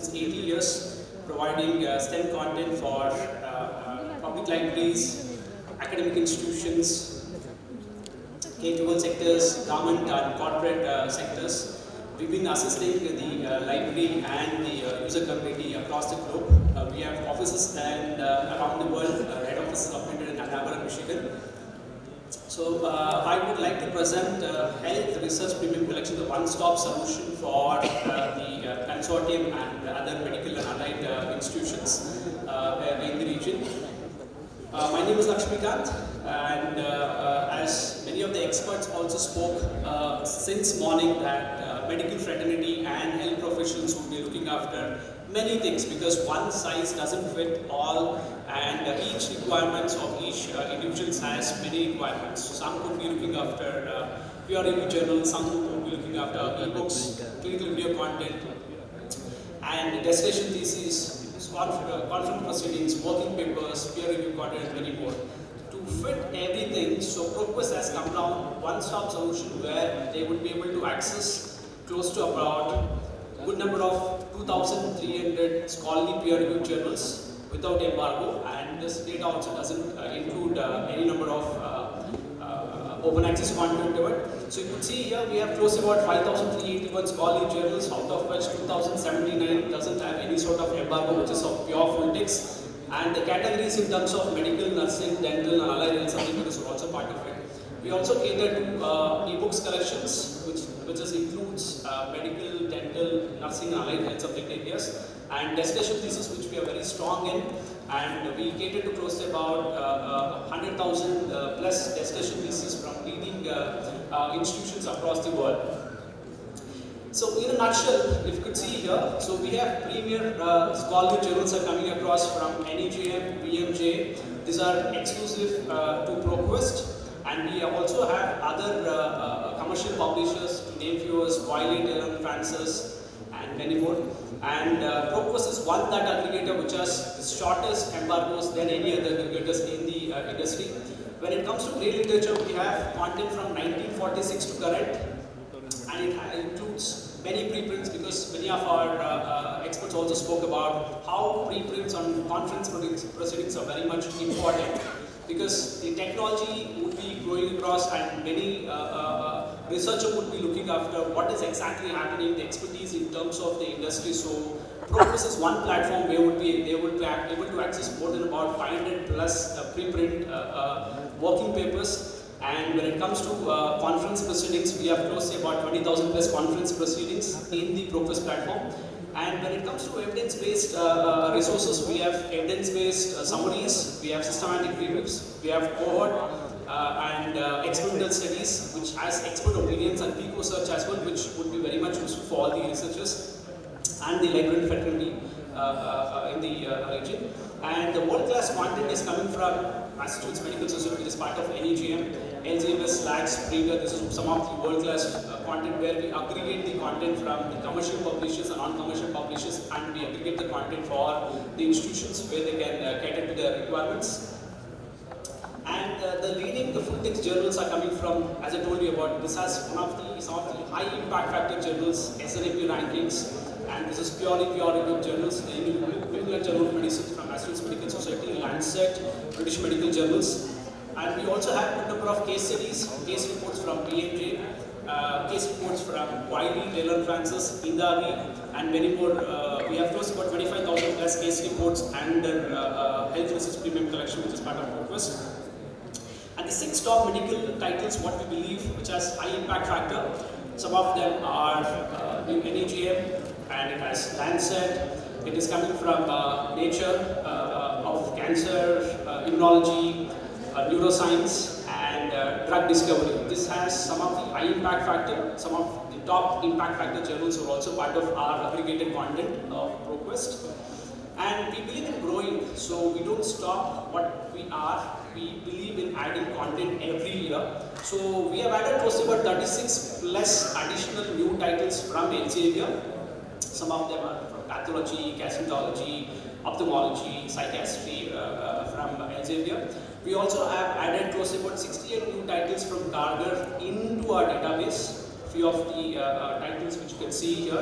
since 80 years, providing STEM content for public libraries, academic institutions, K-12 sectors, government and corporate sectors. We've been assisting the library and the user community across the globe. We have offices and around the world. Head office is located in Ann Arbor, Michigan. So I would like to present Health Research Premium Collection, the one-stop solution for the consortium and other medical and allied institutions in the region. My name is Lakshmikant, and as many of the experts also spoke since morning that medical fraternity and health professionals will be looking after many things, because one size doesn't fit all, and each requirements of each individual has many requirements. So some could be looking after peer-reviewed journals, some could be looking after e-books, clinical video content, and dissertation theses, conference proceedings, working papers, peer-reviewed content, and many more. To fit everything, so ProQuest has come down one-stop solution where they would be able to access close to about a good number of 2,300 scholarly peer-reviewed journals without embargo, and this data also doesn't include any number of open access content to it. So you could see here we have close to about 5,381 scholarly journals, out of which 2,079 doesn't have any sort of embargo, which is of pure full text. And the categories in terms of medical, nursing, dental, and allied health subjects are also part of it. We also cater to e-books collections, which includes medical, dental, nursing, and allied health subject areas, and dissertation thesis, which we are very strong in, and we cater to close to about 100,000 plus dissertation theses from leading institutions across the world. So in a nutshell, if you could see here, so we have premier scholarly journals are coming across from NEJM, BMJ. These are exclusive to ProQuest. And we also have other commercial publishers, to name few, Wiley, Taylor & Francis, and many more. And ProQuest is one that aggregator which has the shortest embargoes than any other aggregators in the industry. When it comes to grey literature, we have content from 1946 to current, and it includes many preprints, because many of our experts also spoke about how preprints on conference proceedings are very much important, because the technology would be growing across, and many researchers would be looking after what is exactly happening, the expertise in terms of the industry. So ProQuest is one platform where they would be able to access more than about 500 plus preprint working papers. And when it comes to conference proceedings, we have close to about 20,000 plus conference proceedings in the ProQuest platform. And when it comes to evidence-based resources, we have evidence-based summaries, we have systematic reviews, we have cohort and experimental studies, which has expert opinions, and Pico search as well, which would be very much useful for all the researchers and the librarian fraternity in the region. And the world-class content is coming from Massachusetts Medical Society, which is part of NEGM, LGMS, SLAG, Springer. This is some of the world-class content where we aggregate the content from the commercial publishers and non-commercial publishers, and we aggregate the content for the institutions where they can cater to their requirements. And the leading full-text journals are coming from, as I told you about, this has some of the high impact factor journals, SNAP rankings, and this is purely peer-reviewed journals, the New Journal of Medicine from Massachusetts Medical Society, Lancet, British Medical Journals. And we also have a number of case studies, case reports from BMJ, case reports from Wiley, Taylor & Francis, Indagi, and many more. We have close to about 25,000 plus case reports under Health Research Premium Collection, which is part of ProQuest. And the 6 top medical titles, what we believe, which has high impact factor. Some of them are NEGM, and it has Lancet. It is coming from Nature of Cancer, Immunology, Neuroscience, and Drug Discovery. This has some of the high impact factor. Some of the top impact factor journals are also part of our aggregated content of ProQuest. And we believe in growing, so we don't stop what we are. We believe in adding content every year. So we have added close to about 36 plus additional new titles from Elsevier. Some of them are from pathology, gastroenterology, ophthalmology, psychiatry from Elsevier. We also have added close to about 68 new titles from Gargar into our database. Few of the titles which you can see here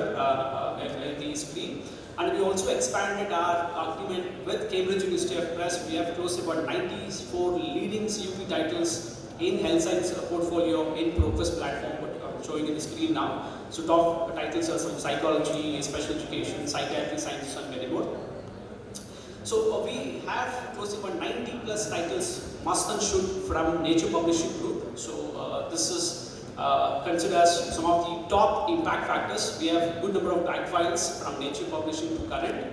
in the screen. And we also expanded our agreement with Cambridge University of Press. We have close to about 94 leading CUP titles in health science portfolio in ProQuest platform, what I'm showing in the screen now. So top titles are some psychology, special education, psychiatry, sciences, and many more. So we have close to about 90 plus titles, must and should, from Nature Publishing Group. So this is considered as some of the top impact factors. We have good number of back files from Nature Publishing to current.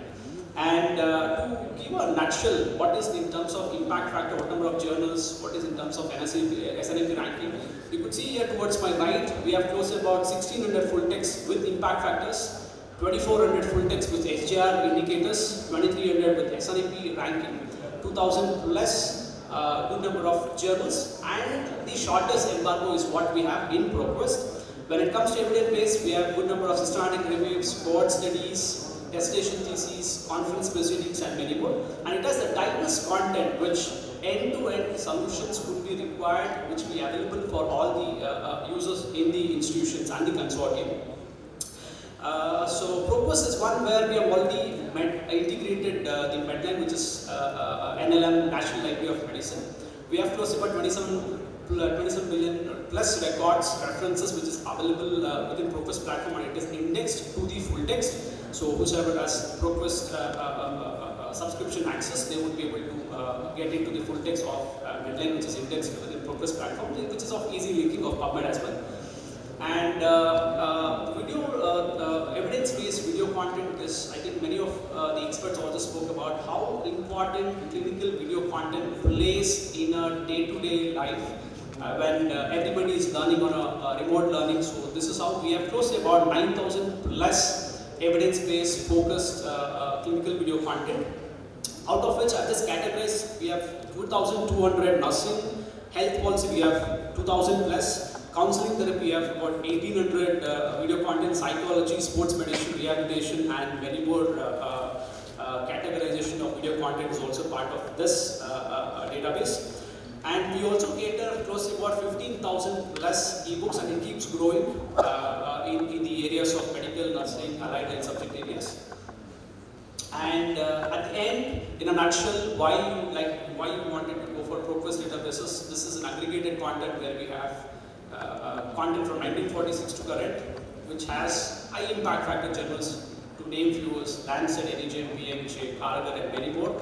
And to give a nutshell, what is in terms of impact factor, what number of journals, what is in terms of SNMP ranking. You could see here towards my right, we have close to about 1600 full text with impact factors, 2400 full text with SGR indicators, 2300 with SNMP ranking, 2000 plus good number of journals, and the shortest embargo is what we have in ProQuest. When it comes to evidence base, we have good number of systematic reviews, board studies, dissertation theses, conference proceedings, and many more. And it has the diverse content which end-to-end solutions would be required, which will be available for all the users in the institutions and the consortium. So ProQuest is one where we have already integrated the Medline, which is NLM, National Library of Medicine. We have close to about 27 billion plus records, references, which is available within ProQuest platform, and it is indexed to the full text. So whosoever has ProQuest subscription access, they would be able to get into the full text of Medline, which is indexed within ProQuest platform, which is of easy linking of PubMed as well. And evidence-based video content is, I think many of the experts also spoke about how important clinical video content plays in a day-to-day life when everybody is learning on a remote learning. So this is how we have close to about 9,000 plus evidence-based focused clinical video content. Out of which, at this categories, we have 2,200 nursing, health policy we have 2,000 plus. Counseling therapy, we have about 1800 video content, psychology, sports medicine, rehabilitation, and many more categorization of video content is also part of this database. And we also cater close to about 15,000 plus ebooks, and it keeps growing in the areas of medical, nursing, allied health subject areas. And at the end, in a nutshell, why you wanted to go for ProQuest databases. This is an aggregated content where we have content from 1946 to current, which has high impact factor journals, to name few, Lancet, NEJM, PMJ, Karagar, and many more.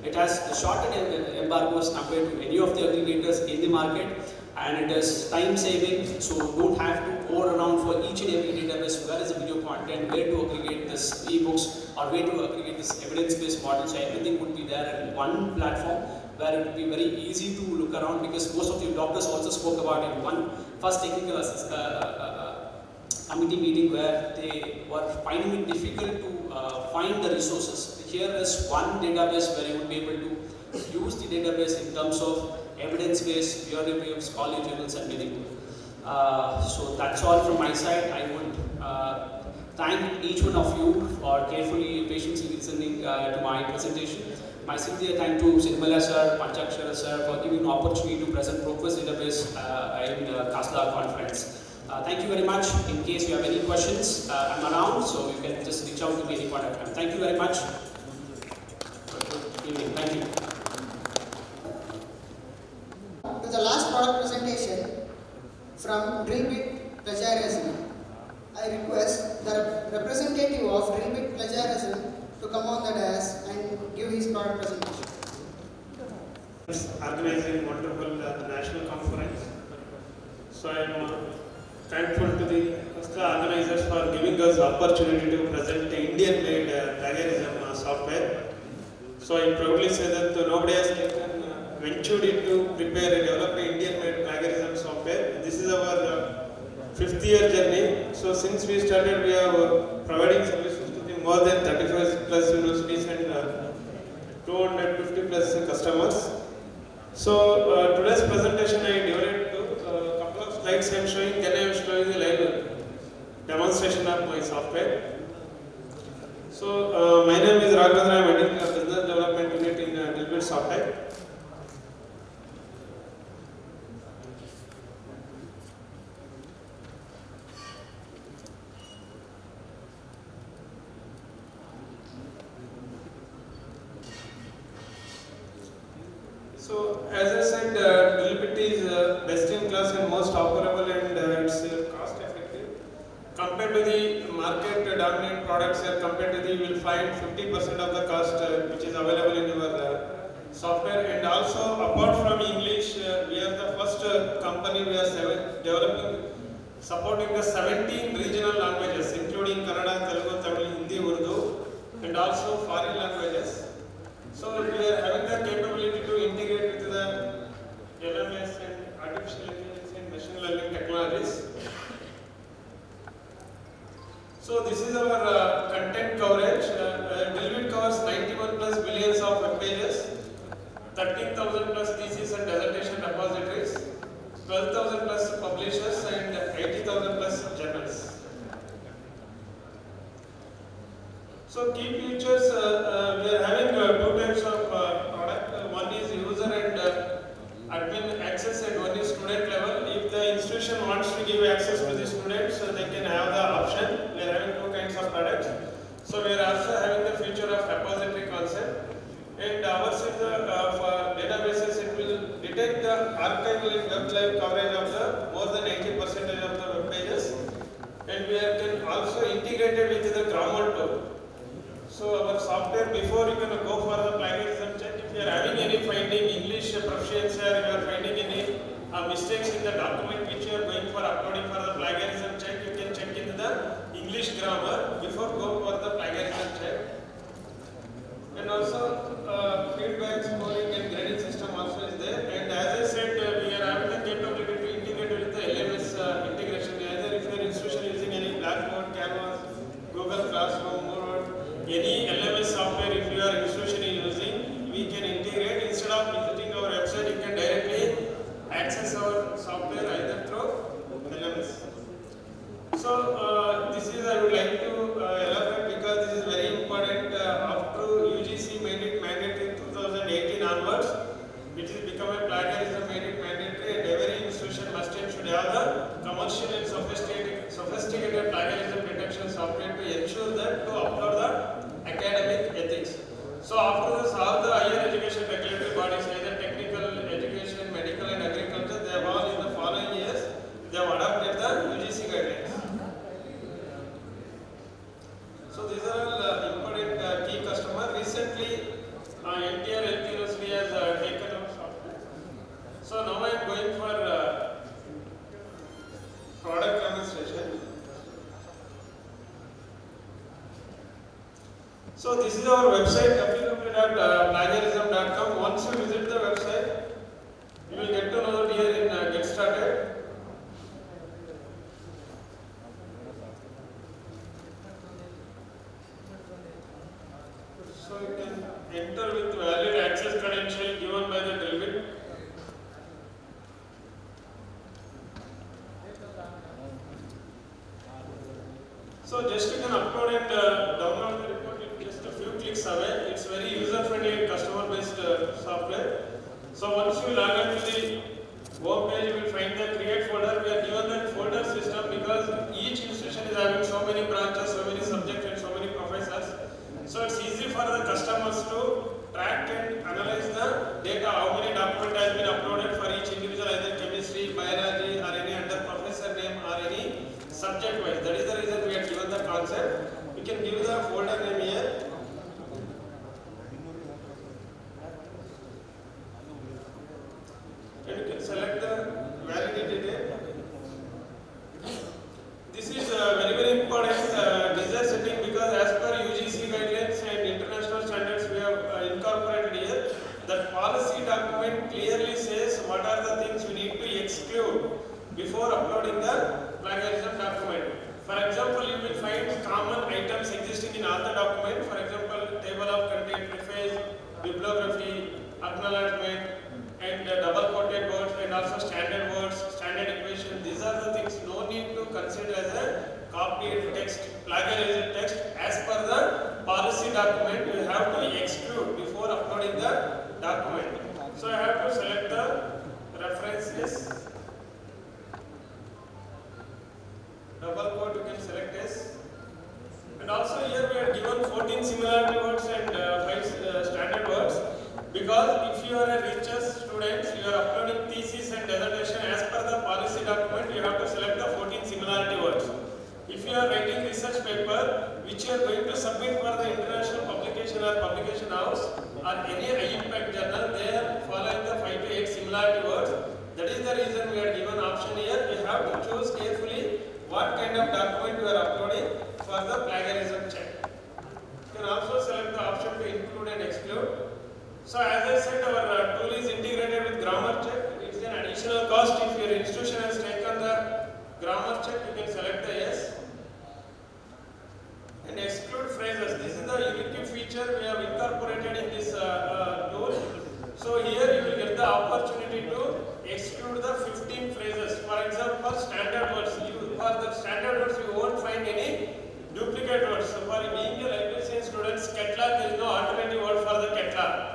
It has the shorter embargoes compared to any of the aggregators in the market, and it is time saving, so don't have to go around for each and every database where is the video content, where to aggregate this ebooks, or where to aggregate this evidence-based model. So everything would be there in one platform, where it would be very easy to look around, because most of the doctors also spoke about in one first technical committee meeting where they were finding it difficult to find the resources. Here is one database where you would be able to use the database in terms of evidence-based, peer-reviewed, scholarly journals, and many more. So that's all from my side. I would thank each one of you for carefully, patiently listening to my presentation. My sincere thanks to Sirmala sir, Panchakshara sir for giving an opportunity to present ProQuest database in KHSLA conference. Thank you very much. In case you have any questions, I'm around, so you can just reach out to me any point of time. Thank you very much. Good evening. Thank you. To the last product presentation from Drillbit Plagiarism, I request the representative of Drillbit Plagiarism to come on the dais and give his product presentation. Organizing wonderful national conference. So I am thankful to the KHSLA organizers for giving us the opportunity to present the Indian-made plagiarism software. So I proudly say that nobody has ventured into prepare and develop an Indian-made plagiarism software. This is our 5th year journey. So since we started, we are providing services to the more than 35 plus universities and 250 plus customers. So today's presentation I divided into a couple of slides. I am showing, then I am showing a live demonstration of my software. So my name is Raghavendra. I am heading a business development unit in Drillbit Software. So, as I said, Drillbit is best in class and most operable, and it's cost effective. Compared to the market dominant products, compared to the, you will find 50% of the cost which is available in your software. And also, apart from English, we are the first company we are developing, supporting the 17 regional languages, including Kannada, Telugu, Tamil, Hindi, Urdu, and also foreign languages. So we are having the capability to integrate with the LMS and artificial intelligence and machine learning technologies. So this is our content coverage. Drillbit covers 91 plus billions of web pages, 13,000 plus thesis and dissertation repositories, 12,000 plus publishers, and 80,000 plus journals. So key features, we are having two types of product. One is user and admin access, and one is student level. If the institution wants to give access to the students, they can have the option. We are having two kinds of products. So we are also having the feature of repository concept. And ours is for databases, it will detect the archival and web live coverage of the more than 80% of the web pages. And we can also integrate it with the grammar tool. So our software, before you can go for the plagiarism check, if you are having any finding English proficiency, or you are finding any mistakes in the document which you are going for uploading for the plagiarism check, you can check into the English grammar before go for the plagiarism check. And also feedback, scoring and grading system also is there. And as I said, we are having the capability to integrate with the LMS integration. Either if your institution using any Blackboard, Canvas, Google Classroom, any LMS software, if your institution is using, we can integrate. Instead of visiting our website, you can directly access our software either through LMS. So this is, I would like to elaborate, because this is very important. After UGC made it mandatory in 2018 onwards, which has become a plagiarism made it mandatory, and every institution must and should have the commercial and sophisticated plagiarism detection software to ensure that to upload the academic ethics. So after this, all the higher education regulatory bodies, either technical education, medical and agriculture, they have all in the following years, they have adopted the UGC guidelines. So these are all important key customers. Recently, NTR Health University has taken up software. So now I am going for product demonstration. So this is our website, www.plagiarism.com. Once you visit the website, you will get to know here in Get Started. So you can enter with valid access credential given by the Drillbit. So just you can upload and download the report in just a few clicks away. It's very user-friendly and customer-based software. So once you log on to the home page, you will find the create folder. We are given that folder system because each institution is having so many branches, so many subjects and so many professors. So it's easy for the customers to track and analyze the data, how many documents has been uploaded for each individual, either chemistry, biology, or any under professor name, or any subject wise. That is the reason we are given the concept. We can give the folder name here. And you can select the validity date. This is very important design setting, because as per UGC guidelines and international standards we have incorporated here, that policy document clearly says what are the things we need to exclude before uploading the plagiarism document. For example, you will find common items existing in all the documents. For example, table of content, preface, bibliography, acknowledgement, and double quoted words, and also standard words, standard equation. These are the things no need to consider as a copied text, plagiarized text. As per the policy document, you have to exclude before uploading the document. So I have to select the references. Double quote you can select as. And also here we are given 14 similarity words and 5 standard words, because if you are a richest you are uploading thesis and dissertation as per the policy document, you have to select the 14 similarity words. If you are writing research paper which you are going to submit for the international publication or publication house or any high impact journal, they are following the 5 to 8 similarity words. That is the reason we are given option here. You have to choose carefully what kind of document you are uploading for the plagiarism check. You can also select the option to include and exclude. So as I said, our tool is integrated with grammar check. It is an additional cost. If your institution has taken the grammar check, you can select the yes. And exclude phrases. This is the unique feature we have incorporated in this tool. So here you will get the opportunity to exclude the 15 phrases. For example, standard words. For the standard words, you won't find any duplicate words. So for being a library science student, KHSLA, there is no alternative word for the KHSLA.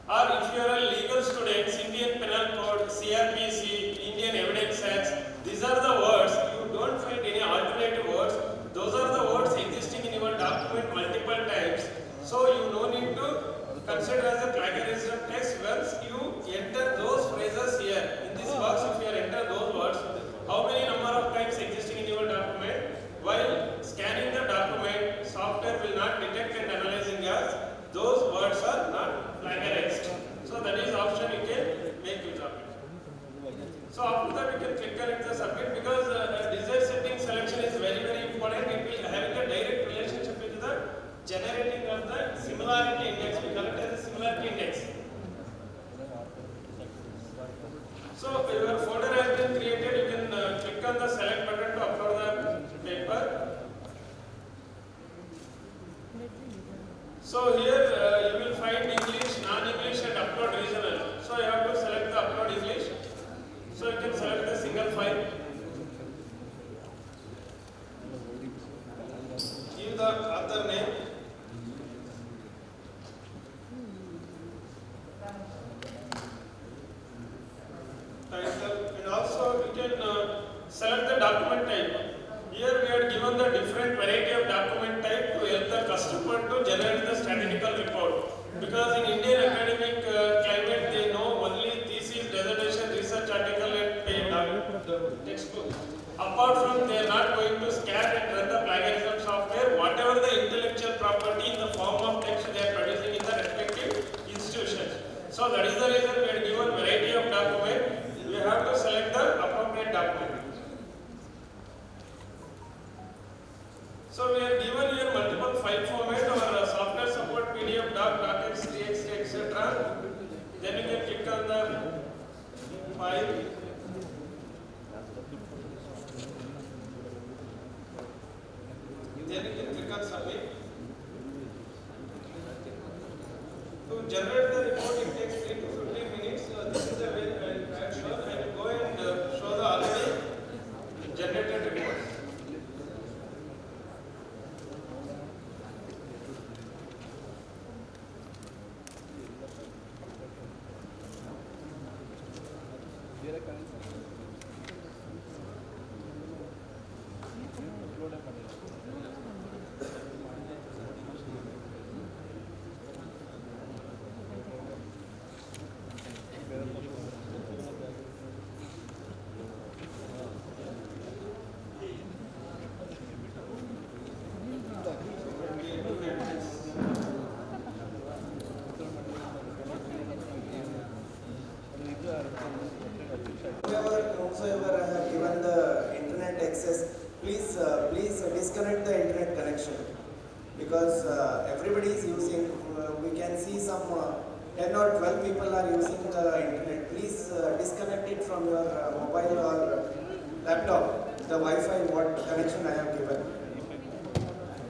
Or if you are a legal student, Indian Penal Code, CRPC, Indian Evidence Acts, these are the words. You don't find any alternative words. Those are the words existing in your document multiple times. So you no need to consider as a plagiarism text once you enter those phrases here. In this box, if you enter those words, how many number of times existing in your document? While scanning the document, software will not detect and analyzing as those words are not plagiarized. So that is option you can make use of it. So after that we can click on the submit, because desired setting selection is very important. It will have a direct relationship with the generating of the similarity index. We call it as the similarity index. So your folder has been created. You can click on the select button to upload the paper. So here you will find English, non-English and upload regional. So you have to select the upload English. So you can select the single file. Give the author name. Title, and also you can select the document type. Here we are given the different variety of document type to help the customer to generate the statistical report. Because in Indian academic climate, they know only thesis, dissertation, research article and paid textbook. Apart from, they are not going to scan and run the plagiarism software. Whatever the intellectual property in the form of text they are producing in the respective institutions. So that is the reason we are given variety of document. We have to select the appropriate document. So we are given here multiple file format, our software support PDF, doc, docx, txt, etc. Then you can click on the file. Then you can click on submit. To generate the report, it takes 3 to 15 minutes. This is the way I am sure. I will go and show the already generated report. Whosoever I have given the internet access, please disconnect the internet connection, because everybody is using. We can see some 10 or 12 people are using the internet. Please disconnect it from your mobile or laptop. The Wi-Fi what connection I have given.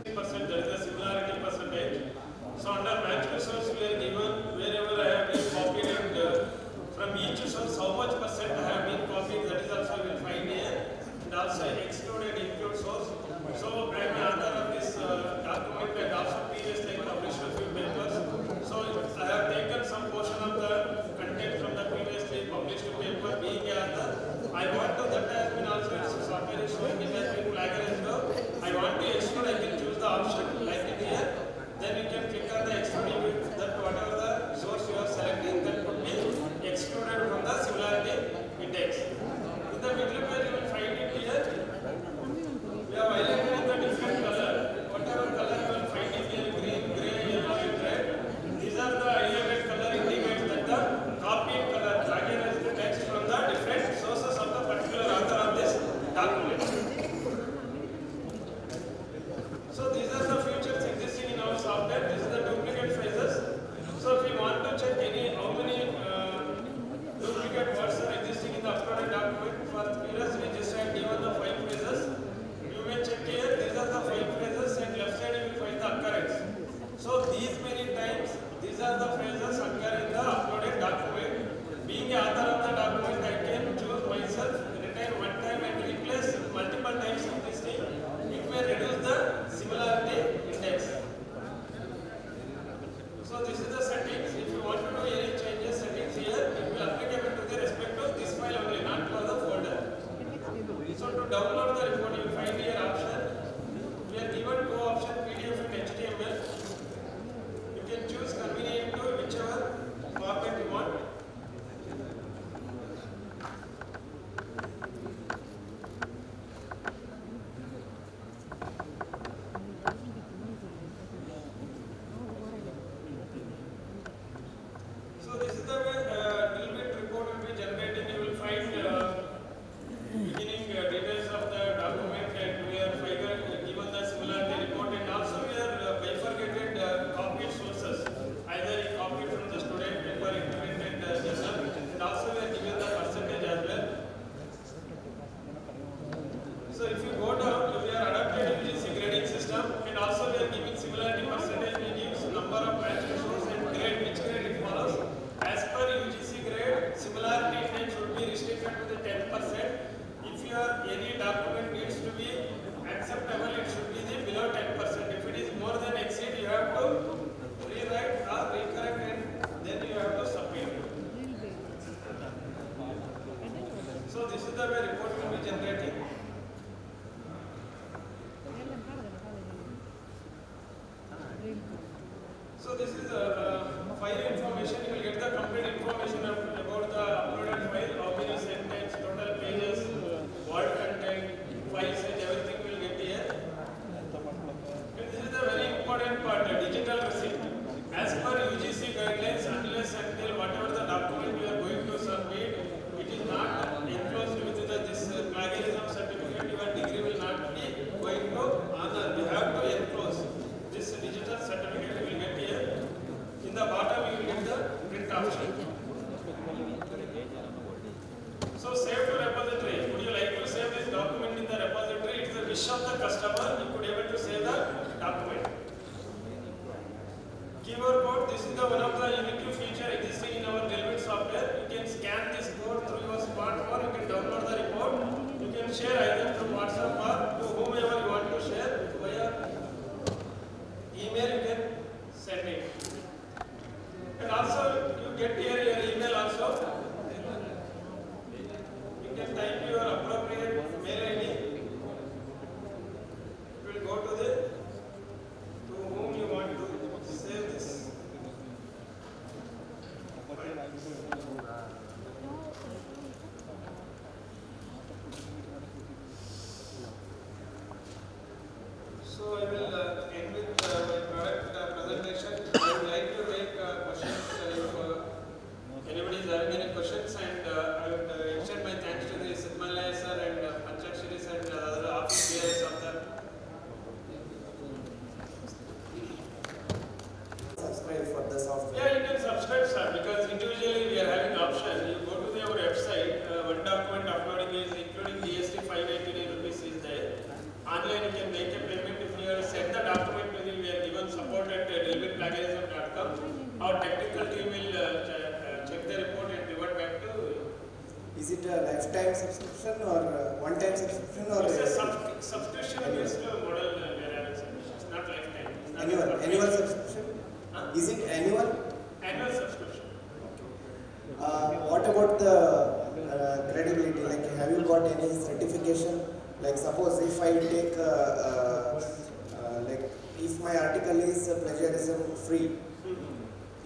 There is a similarity percentage. So under match resource we are given wherever I have been copied and from each source how much percent I have been copied, that is also we will find here, and also exclude and include source. So I am an author of this document and also previously published a few papers. So I have taken some portion of the content from the previously published paper. Being an author, I want to, that has been also software is showing it has been plagiarized. I want to exclude, I can choose the option like are the phases occur in the uploaded document. Being an author of the document, I can choose myself, retain one time and replace multiple times in this thing. It may reduce the similarity index. So this is the settings. If you want to do any changes settings here, it will applicable to the respect of this file only, not for the folder. So to download the report, you will find here option. We are given two options, PDF and HTML. You can choose convenient to whichever format you want. So this is the way drill bit report will be generated. You will find beginning details of the document, and we are given the similarity report, and also we are bifurcated copied sources. Either you copied from the student paper, implemented journal, and also we are given the percentage as well. So if you go down, we are adapted UGC grading system, and also we are giving similarity percentage. We give number of batch resource and grade, which grade it follows. As per UGC grade, similarity index should be restricted to the 10%. If any document needs to be acceptable, it should be the below 10%. If it is more than exceed, you have to rewrite or recorrect, and then you have to submit. So this is the way report will be generating. So this is file information. You will get the complete information about the uploaded file, how many sentence, total pages, word content, file size, everything will get here. And this is the very important part, the digital receipt. As per UGC guidelines, unless until whatever the document you are going to submit, it is not enclosed with this plagiarism certificate, your degree will not be going to honor. You have to enclose this digital certificate. You will get here. In the bottom, you will get the print option. So save to repository. Would you like to save this document in the repository? It is the wish of the customer. You could able to save the document. QR code. This is the one of the unique feature existing in our drill bit software. You can scan this code through your smartphone. You can download the report. You can share either through WhatsApp or to whomever you want to share via email. You can send it. And also you get here your email also. You can type your appropriate mail ID. It will go to whom you want to save this. So I will end with my product presentation. I would like to take questions if anybody is having any questions, and I would extend my thanks to the Sidmalaya sir and Panchakshari sir and other office bearers of the. Subscribe for the software. Yeah, you can subscribe, sir, because individually we are having option. You go to our website, one document uploading is including GST 599 rupees is there. Online you can make a payment. If you have sent the document to we are given support at drillbitplagiarism.com. Our technical team will check the report and revert back to you. Is it a lifetime subscription or one-time subscription or? It's a subscription-based model we are having. It's not lifetime. It's not Annual subscription? Huh? Is it annual? Annual subscription. What about the credibility? Like, have you got any certification? Like, suppose if I take, like, if my article is plagiarism free,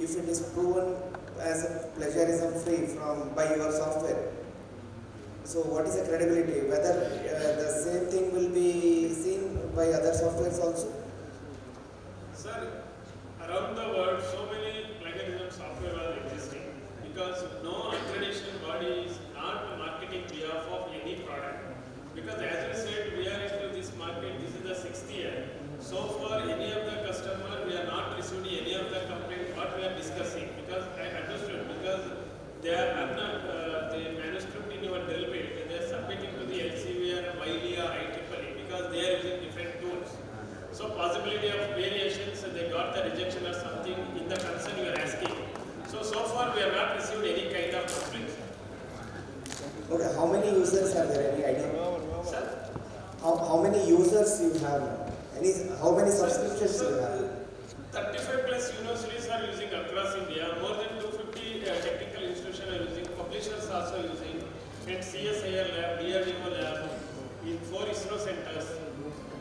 if it is proven as a plagiarism free by your software, so what is the credibility? Whether the same thing will be seen by other softwares also? Sir, around the world, so many plagiarism software are existing because no accreditation body is not marketing behalf of any product. Because as you said, we are into this market, this is the 6th year. So far, any of the customer, we are not receiving any of the complaint what we are discussing. Because I understood, because they are the manuscript in your drill bit, they are submitting to the LCVR, YLE or IEEE because they are using different tools. So possibility of variations, they got the rejection or something in the concern you are asking. Okay, how many users are there? Any idea? Sir? How many users you have? How many subscriptions you have? 35 plus universities are using across India. More than 250 technical institutions are using. Publishers also using. And CSIR lab, DRDO lab, in 4 ISRO centers.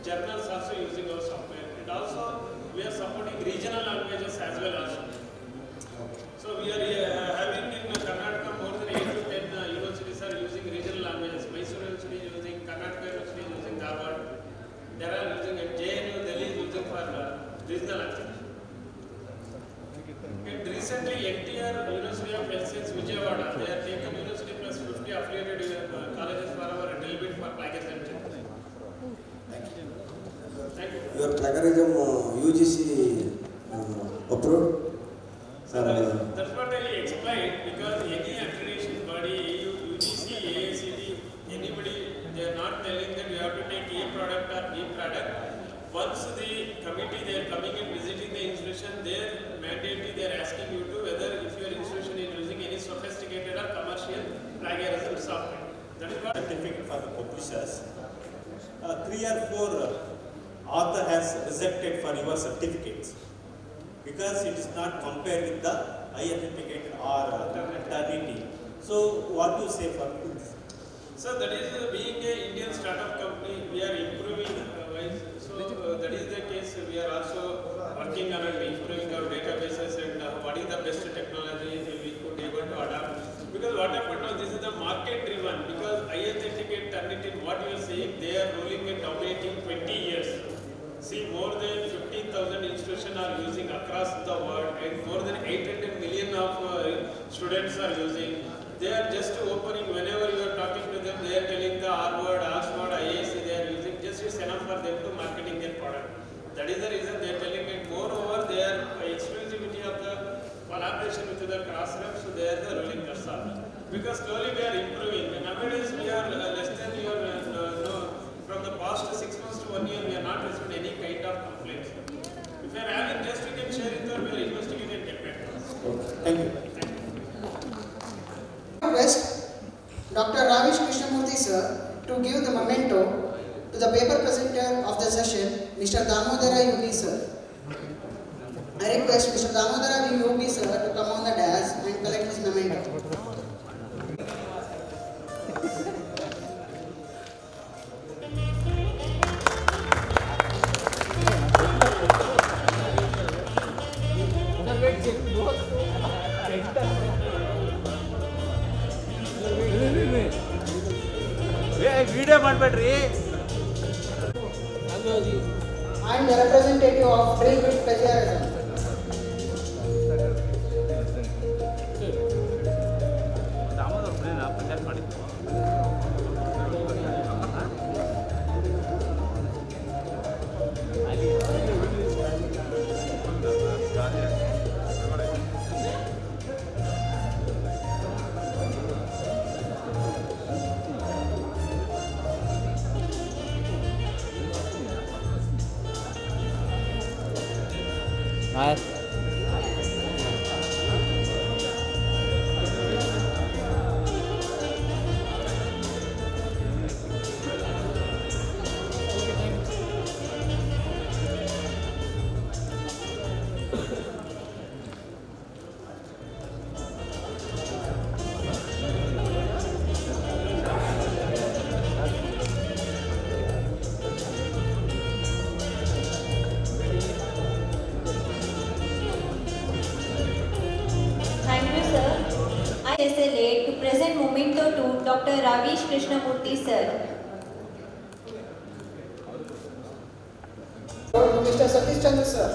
Journals also using our software. And also we are supporting regional languages as well also. So we are having in Karnataka more than 8 to 10 universities are using regional languages. Mysore University is using, Karnataka University is using Dharwad. They are using it. JNU Delhi is using for regional language. And recently NTR University of Health Science Vijayawada, they are taking university plus 50 affiliated colleges for our drill bit for plagiarism. Thank you. Your plagiarism UGC approved? So that's what I explained, because any accreditation body, AU, UGC, AICD, anybody, they are not telling that you have to take A product or B product. Once the committee, they are coming and visiting the institution, their mandate, they are asking you to whether if your institution is using any sophisticated or commercial plagiarism software. That is what certificate for the publishers. 3 or 4 author has rejected for your certificates because it is not compared with the I-authenticated or Eternity. So what do you say for this? So that is being an Indian startup company, we are improving so that is the case. We are also working on improving our databases and what is the best technology we could be able to adapt. Because what happened now, this is the market driven, because I-authenticate, Eternity, what you are saying, they are rolling and dominating 20 years. See, more than 15,000 institutions are using across the world, and more than 800 million of students are using. They are just opening, whenever you are talking to them, they are telling the R-word, Oxford, IAC, they are using, just it's enough for them to marketing their product. That is the reason they are telling it. Moreover, they are exclusivity of the collaboration with the cross-rep, so they are the ruling cursor. Because slowly we are improving. And nowadays we are less than from the past 6 months to 1 year, we are not received any kind of complaints. If you are having, just we can share it or we are investigating and get back to us. Thank you. Request Dr. Ravish Krishnamurthy sir to give the memento to the paper presenter of the session, Mr. Damodara UB sir. I request Mr. Damodara UB sir to come on the dais and collect his memento. Video ಮಾಡಬೇಡ್ರಿ. I am the representative of Drill Bit Plagiarism. KHSLA to present memento to Dr. Ravish Krishnamurthy sir. Mr. Satish Chandra sir.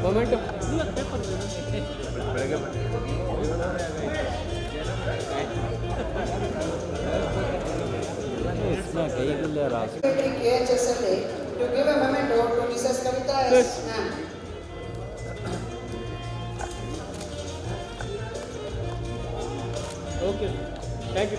Memento. Secretary KHSLA to give a memento to Mrs. Kavita S. Ma'am. Okay. Thank you.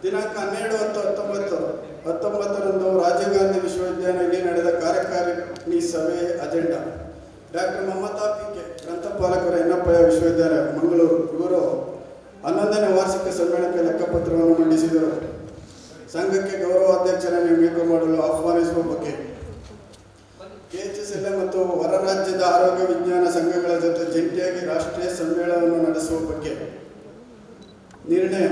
ದಿನಾಂಕ 12/10/19 ರಾಜೀವ್ ಗಾಂಧಿ ವಿಶ್ವವಿದ್ಯಾಲಯದಲ್ಲಿ ನಡೆದ ಕಾರ್ಯಕಾರಿಣಿ ಸಭೆ agenda. Doctor Mamata PK, ಗ್ರಂಥಪಾಲಕರು, ಎನ್ನಪ್ಪಯ್ಯ ವಿಶ್ವವಿದ್ಯಾಲಯ, ಮಂಗಳೂರು. ಇವರು 11ನೇ ವಾರ್ಷಿಕ ಸಮ್ಮೇಳನಕ್ಕೆ ಲೆಕ್ಕಪತ್ರವನ್ನು ಮಂಡಿಸಿದರು. ಸಂಘಕ್ಕೆ ಗೌರವ ಅಧ್ಯಕ್ಷರನ್ನು ನೇಮಕ ಮಾಡಲು ಆಹ್ವಾನಿಸುವ ಬಗ್ಗೆ, KHSLA ಮತ್ತು ಹೊರ ರಾಜ್ಯದ ಆರೋಗ್ಯ ವಿಜ್ಞಾನ ಸಂಘಗಳ ಜೊತೆ ಜಂಟಿಯಾಗಿ ರಾಷ್ಟ್ರೀಯ ಸಮ್ಮೇಳನವನ್ನು ನಡೆಸುವ ಬಗ್ಗೆ ನಿರ್ಣಯ.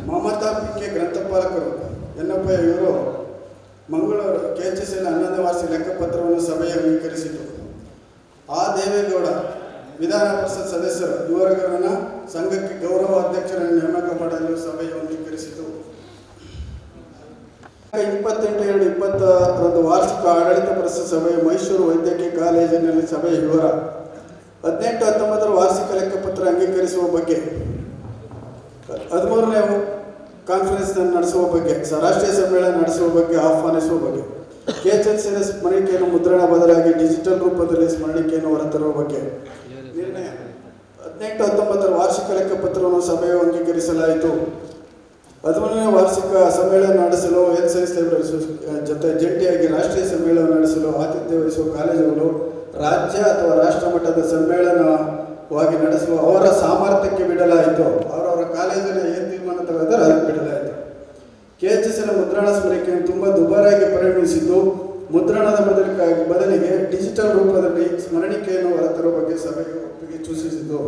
ಮಮತಾ ಪಿಕೆ, ಗ್ರಂಥಪಾಲಕರು, ಎನ್ನಪ್ಪಯ್ಯ ಇವರು ಮಂಗಳೂರು. KHSLA 11ನೇ ವಾರ್ಷಿಕ ಲೆಕ್ಕಪತ್ರವನ್ನು ಸಭೆಯ ಅಂಗೀಕರಿಸಿತು. ಆ ದೇವೇಗೌಡ, ವಿಧಾನ ಪರಿಷತ್ ಸದಸ್ಯರು, ಇವರುಗಳನ್ನು ಸಂಘಕ್ಕೆ ಗೌರವ ಅಧ್ಯಕ್ಷರನ್ನು ನೇಮಕ ಮಾಡಲು ಸಭೆಯು ಅಂಗೀಕರಿಸಿತು. 28/2/20 ವಾರ್ಷಿಕ ಆಡಳಿತ ಪರಿಷತ್ ಸಭೆಯು ಮೈಸೂರು ವೈದ್ಯಕೀಯ ಕಾಲೇಜಿನಲ್ಲಿ ಸಭೆಯ ವಿವರ. 18/19 ವಾರ್ಷಿಕ ಲೆಕ್ಕಪತ್ರ ಅಂಗೀಕರಿಸುವ ಬಗ್ಗೆ, 13ನೇ ಕಾನ್ಫರೆನ್ಸ್ ನಡೆಸುವ ಬಗ್ಗೆ, ರಾಷ್ಟ್ರೀಯ ಸಮ್ಮೇಳನ ನಡೆಸುವ ಬಗ್ಗೆ ಆಹ್ವಾನಿಸುವ ಬಗ್ಗೆ, KHSLA ಸ್ಮರಣಿಕೆಯನ್ನು ಮುದ್ರಣ ಬದಲಾಗಿ ಡಿಜಿಟಲ್ ರೂಪದಲ್ಲಿ ಸ್ಮರಣಿಕೆಯನ್ನು ಹೊರತರುವ ಬಗ್ಗೆ ನಿರ್ಣಯ. 18/19 ವಾರ್ಷಿಕ ಲೆಕ್ಕಪತ್ರವನ್ನು ಸಭೆಯು ಅಂಗೀಕರಿಸಲಾಯಿತು. 13ನೇ ವಾರ್ಷಿಕ ಸಮ್ಮೇಳನ ನಡೆಸಲು ಹೆಲ್ತ್ ಸೈನ್ಸ್ ಲೈಬ್ರರಿ ಜೊತೆ ಜಂಟಿಯಾಗಿ ರಾಷ್ಟ್ರೀಯ ಸಮ್ಮೇಳನ ನಡೆಸಲು ಆತಿಥ್ಯ ವಹಿಸುವ ಕಾಲೇಜುಗಳು ರಾಜ್ಯ ಅಥವಾ ರಾಷ್ಟ್ರ ಮಟ್ಟದ ಸಮ್ಮೇಳನವಾಗಿ ನಡೆಸುವ ಅವರ ಸಾಮರ್ಥ್ಯಕ್ಕೆ ಬಿಡಲಾಯಿತು. ಅವರವರ ಕಾಲೇಜಿನ ಏನು ತೀರ್ಮಾನ ತಗೋತಾರೆ ಅದಕ್ಕೆ ಬಿಡಲಾಯಿತು. KHSLA ಮುದ್ರಣ ಸ್ಮರಣಿಕೆಯನ್ನು ತುಂಬ ದುಬಾರಿಯಾಗಿ ಪರಿಗಣಿಸಿದ್ದು, ಮುದ್ರಣದ ಬದಲಿಗೆ ಡಿಜಿಟಲ್ ರೂಪದಲ್ಲಿ ಸ್ಮರಣಿಕೆಯನ್ನು ಹೊರತರುವ ಬಗ್ಗೆ ಸಭೆಗೆ ಒಪ್ಪಿಗೆ ಸೂಚಿಸಿತು.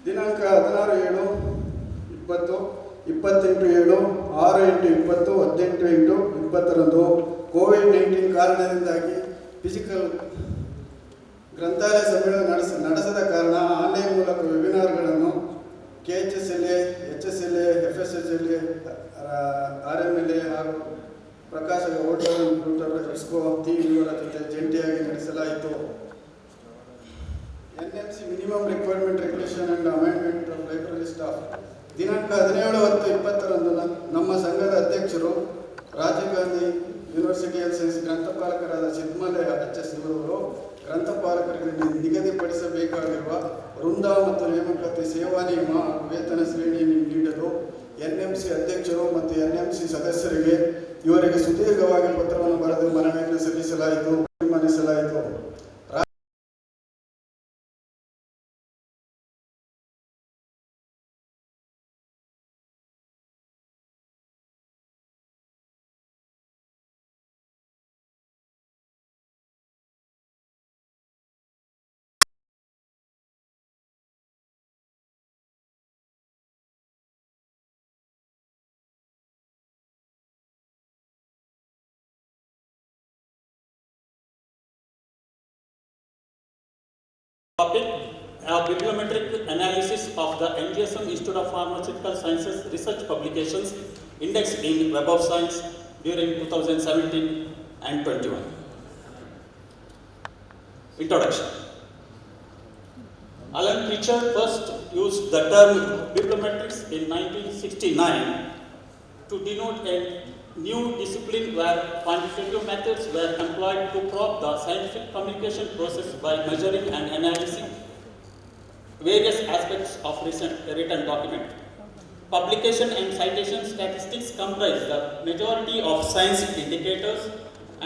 ದಿನಾಂಕ 16/7/20, 28/7, 6/8/20, 18/8/20ರಂದು ಕೋವಿಡ್-19 ಕಾರಣದಿಂದಾಗಿ ಫಿಸಿಕಲ್ ಗ್ರಂಥಾಲಯ ಸಮ್ಮೇಳನ ನಡೆಸದ ಕಾರಣ ಆನ್ಲೈನ್ ಮೂಲಕ ವೆಬಿನಾರ್ಗಳನ್ನು KHSLA, HSLA, FSHLA, RMLA ಹಾಗೂ ಪ್ರಕಾಶ ಹೋಟೆಲ್ ಕಂಪ್ಯೂಟರ್ ಇಸ್ಕೋ ಇವರ ಜೊತೆ ಜಂಟಿಯಾಗಿ ನಡೆಸಲಾಯಿತು. NMC minimum requirement regulation and amendment of library staff. ದಿನಾಂಕ 17/10/20 ನಮ್ಮ ಸಂಘದ ಅಧ್ಯಕ್ಷರು, Rajiv Gandhi university of science ಗ್ರಂಥಪಾಲಕರಾದ ಸಿದ್ಮಲೆ HS ಇವರು ಗ್ರಂಥಪಾಲಕರಿಗೆ ನಿಗದಿಪಡಿಸಬೇಕಾಗಿರುವ ವೃಂದ ಮತ್ತು ನೇಮಕಾತಿ ಸೇವಾ ನಿಯಮ ಹಾಗೂ ವೇತನ ಶ್ರೇಣಿಯನ್ನು ನೀಡಲು NMC ಅಧ್ಯಕ್ಷರು ಮತ್ತು NMC ಸದಸ್ಯರಿಗೆ ಇವರಿಗೆ ಸುದೀರ್ಘವಾಗಿ ಪತ್ರವನ್ನು ಬರೆದು ಮನವಿಯನ್ನು ಸಲ್ಲಿಸಲಾಯಿತು, ತೀರ್ಮಾನಿಸಲಾಯಿತು. Topic: bibliometric analysis of the NGSM Institute of Pharmaceutical Sciences research publications indexed in Web of Science during 2017 and 21. Introduction. Alan Pitcher first used the term bibliometrics in 1969 to denote a new discipline where quantitative methods were employed to probe the scientific communication process by measuring and analyzing various aspects of written document. Publication and citation statistics comprise the majority of science indicators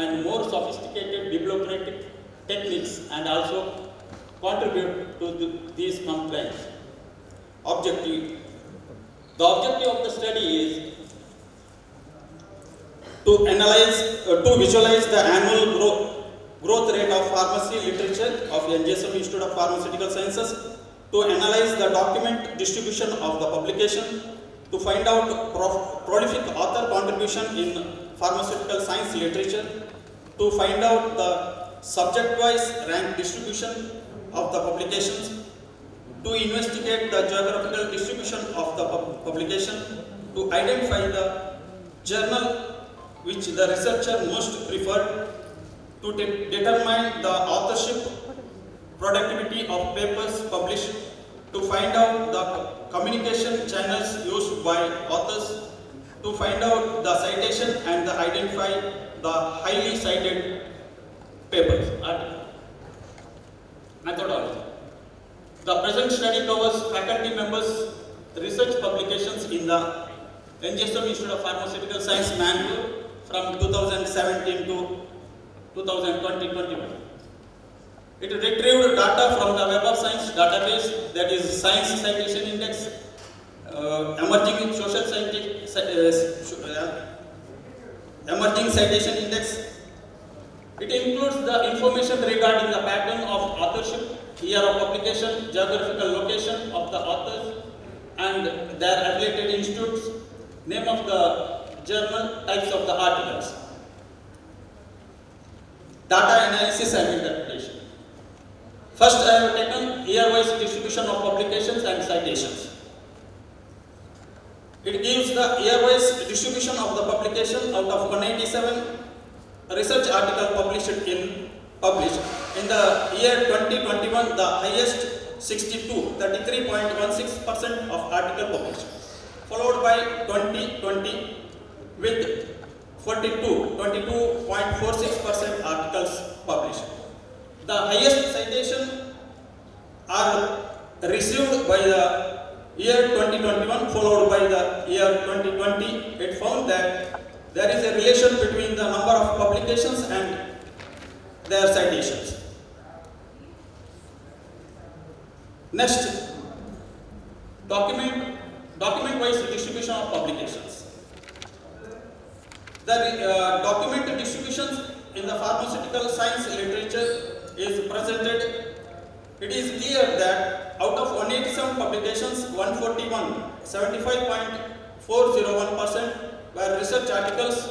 and more sophisticated bibliometric techniques and also contribute to these complaints. Objective. The objective of the study is to visualize the annual growth rate of pharmacy literature of NGSM Institute of Pharmaceutical Sciences, to analyze the document distribution of the publication, to find out prolific author contribution in pharmaceutical science literature, to find out the subject-wise rank distribution of the publications, to investigate the geographical distribution of the publication, to identify the journal which the researcher most preferred, to determine the authorship, productivity of papers published, to find out the communication channels used by authors, to find out the citation and identify the highly cited papers. Methodology. The present study covers faculty members' research publications in the NGSM Institute of Pharmaceutical Science Manual from 2017 to 2020-21. It retrieved data from the Web of Science database, that is Science Citation Index, Emerging Social Emerging Citation Index. It includes the information regarding the pattern of authorship, year of publication, geographical location of the authors and their affiliated institutes, name of the journal, types of the articles. Data analysis and interpretation. First, I have taken year-wise distribution of publications and citations. It gives the year-wise distribution of the publication out of 187 research article published in the year 2021. The highest 62, 33.16% of article published, followed by 2020 with 42, 22.46% articles published. The highest citation are received by the year 2021 followed by the year 2020. It found that there is a relation between the number of publications and their citations. Next, document-wise distribution of publications. The document distributions in the pharmaceutical science literature is presented. It is clear that out of 187 publications, 141, 75.401% were research articles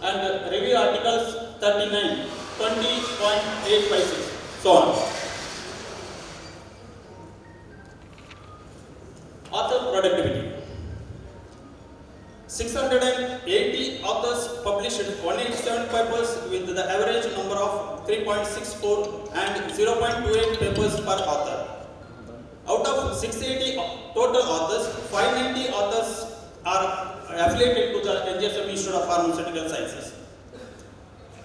and review articles 39, 20.856, so on. Author productivity. 680 authors published 187 papers with the average number of 3.64 and 0.28 papers per author. Out of 680 total authors, 590 authors are affiliated to the NGSM Institute of Pharmaceutical Sciences,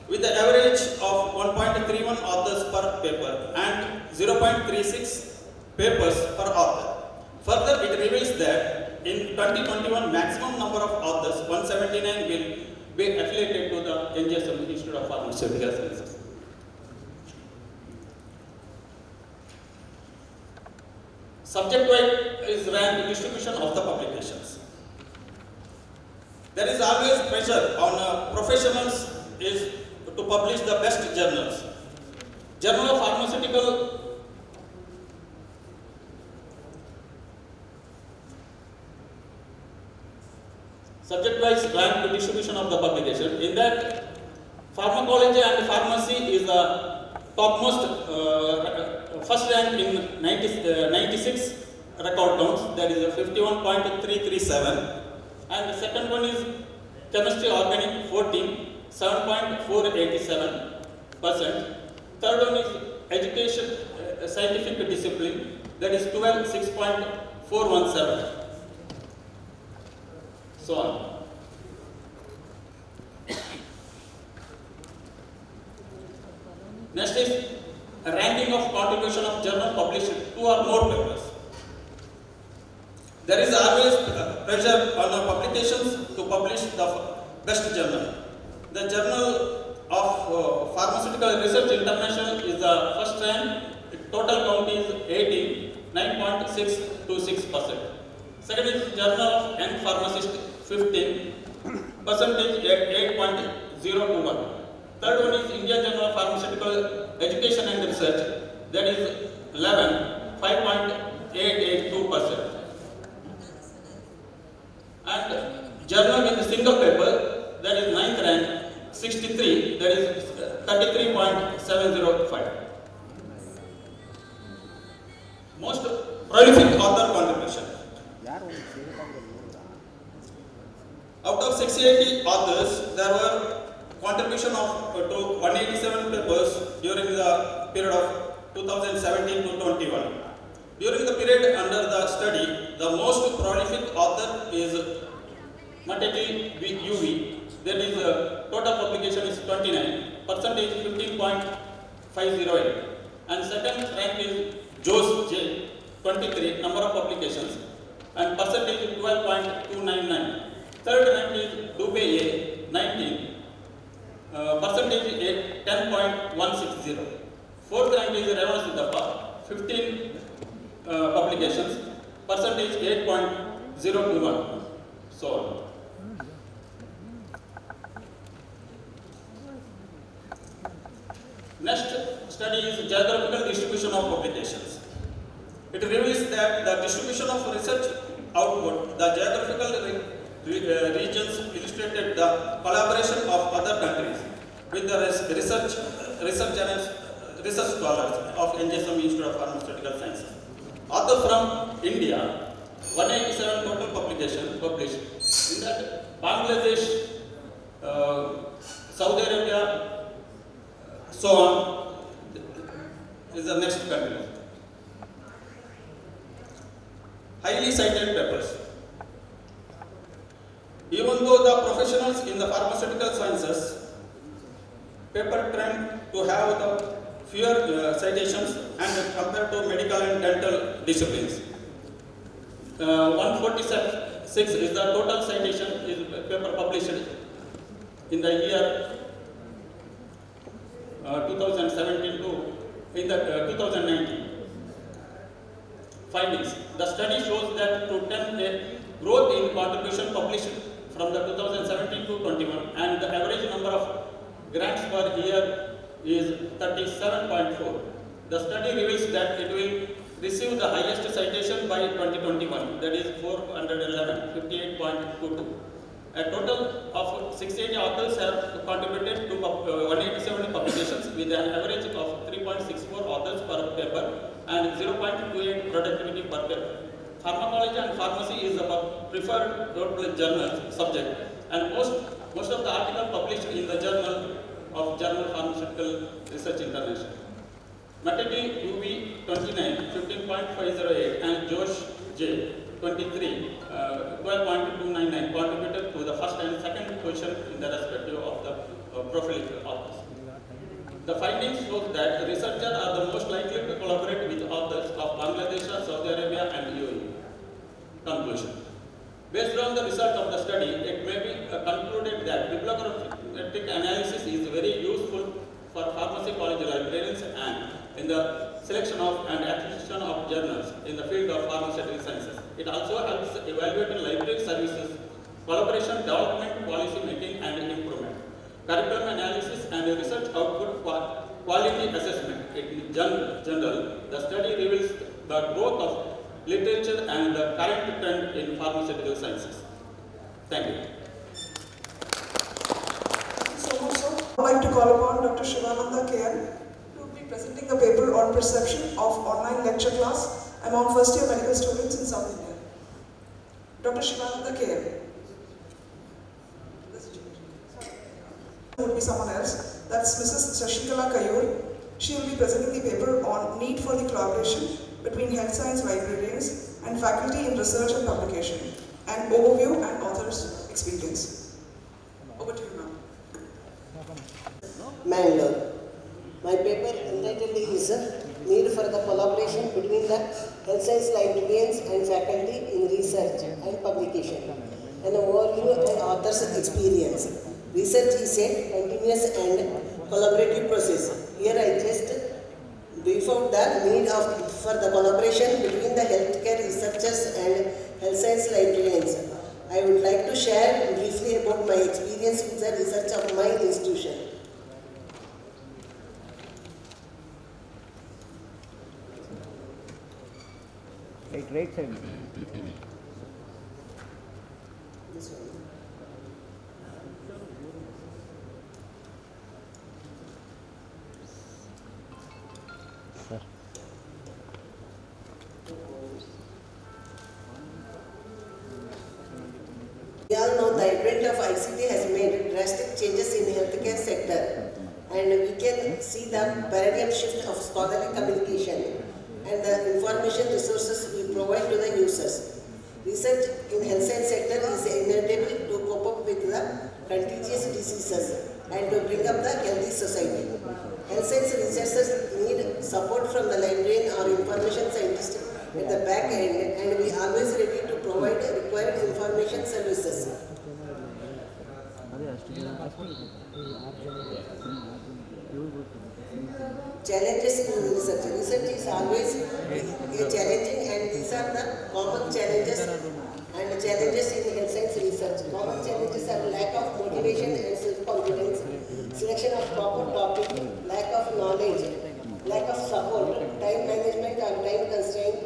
with the average of 1.31 authors per paper and 0.36 papers per author. Further, it reveals that in 2021, maximum number of authors, 179, will be affiliated to the NGSM Institute of Pharmaceutical Sciences. Subject-wise is ranked distribution of the publications. There is always pressure on professionals is to publish the best journals. Journal of Pharmaceutical subject-wise ranked distribution of the publication. In that, pharmacology and pharmacy is the topmost, first rank in 96 record counts, that is 51.337, and the second one is chemistry organic 14, 7.487%. Third one is education scientific discipline, that is 12, 6.417. So on. Next is a ranking of contribution of journal published 2 or more papers. There is always pressure on publications to publish the best journal. The Journal of Pharmaceutical Research International is the first rank. Total count is 18, 9.626%. Second is Journal of Young Pharmacist 15, percentage 8.021. Third one is Indian Journal of Pharmaceutical Education and Research, that is 11, 5.882%. And journal with a single paper, that is 9th rank, 63, that is 33.705. Most prolific author contribution. Out of 680 authors, there were contribution of to 187 papers during the period of 2017 to 21. During the period under the study, the most prolific author is Mateti UV. That is total publication is 29, percentage 15.508. And second rank is Jose J, 23, number of publications and percentage 12.299. Third rank is Dubai A 19, percentage 10.160. Fourth rank is Revana Siddhappa 15 publications, percentage 8.021. So on. Next study is geographical distribution of publications. It reveals that the distribution of research output, the geographical regions illustrated the collaboration of other countries with the research scholars of NJSM Institute of Pharmaceutical Sciences. Author from India, 187 total publications published. In that, Bangladesh, Saudi Arabia, so on, is the next country. Highly cited papers. Even though the professionals in the pharmaceutical sciences paper trend to have the fewer citations and compared to medical and dental disciplines. 146 is the total citation is paper published in the year 2017 to in the 2019. Findings. The study shows that to 10 a growth in contribution published from the 2017 to 21 and the average number of grants per year is 37.4. The study reveals that it will receive the highest citation by 2021, that is 411, 58.22. A total of 680 authors have contributed to 187 publications with an average of 3.64 authors per paper and 0.28 productivity per paper. Pharmacology and pharmacy is the preferred journal subject, and most of the articles published in the Journal of Pharmaceutical Research International. Matidi UV 29, 15.508 and Josh J 23, 12.299 contributed to the first and second position in the respective of the prolific authors. The findings show that researchers are the most likely to collaborate with authors of Bangladesh, Saudi Arabia and UAE. Conclusion. Based on the result of the study, it may be concluded that bibliographic analysis is very useful for pharmacy college librarians and in the selection of and acquisition of journals in the field of pharmaceutical sciences. It also helps evaluate library services, collaboration, development, policy making and improvement, curriculum analysis and research output quality assessment. In general, the study reveals the growth of literature and the current trend in pharmaceutical sciences. Thank you. So much, sir. I would like to call upon Dr. Shivananda KN to be presenting a paper on perception of online lecture class among first-year medical students in South India. Dr. Shivananda KN. Would be someone else. That's Mrs. Sashikala Kayur. She will be presenting the paper on need for the collaboration between health science librarians and faculty in research and publication, an overview and author's experience. Over to you, ma'am. Mangalore. My paper entitled is Need for the Collaboration Between the Health Science Librarians and Faculty in Research and Publication, an overview and author's experience. Research is a continuous and collaborative process. Here I just brief out the need for the collaboration between the healthcare researchers and health science librarians. I would like to share briefly about my experience with the research of my institution. Right side. This one. Sir. We all know the advent of ICT has made drastic changes in the healthcare sector, and we can see the paradigm shift of scholarly communication and the information resources we provide to the users. Research in health science sector is inevitable to cope up with the contagious diseases and to bring up the healthy society. Health science researchers need support from the librarian or information scientist at the back end, and we are always ready to provide required information services. Challenges in research. Research is always challenging, and these are the common challenges and challenges in health science research. Common challenges are lack of motivation and self-confidence, selection of proper topic, lack of knowledge, lack of support, time management or time constraint,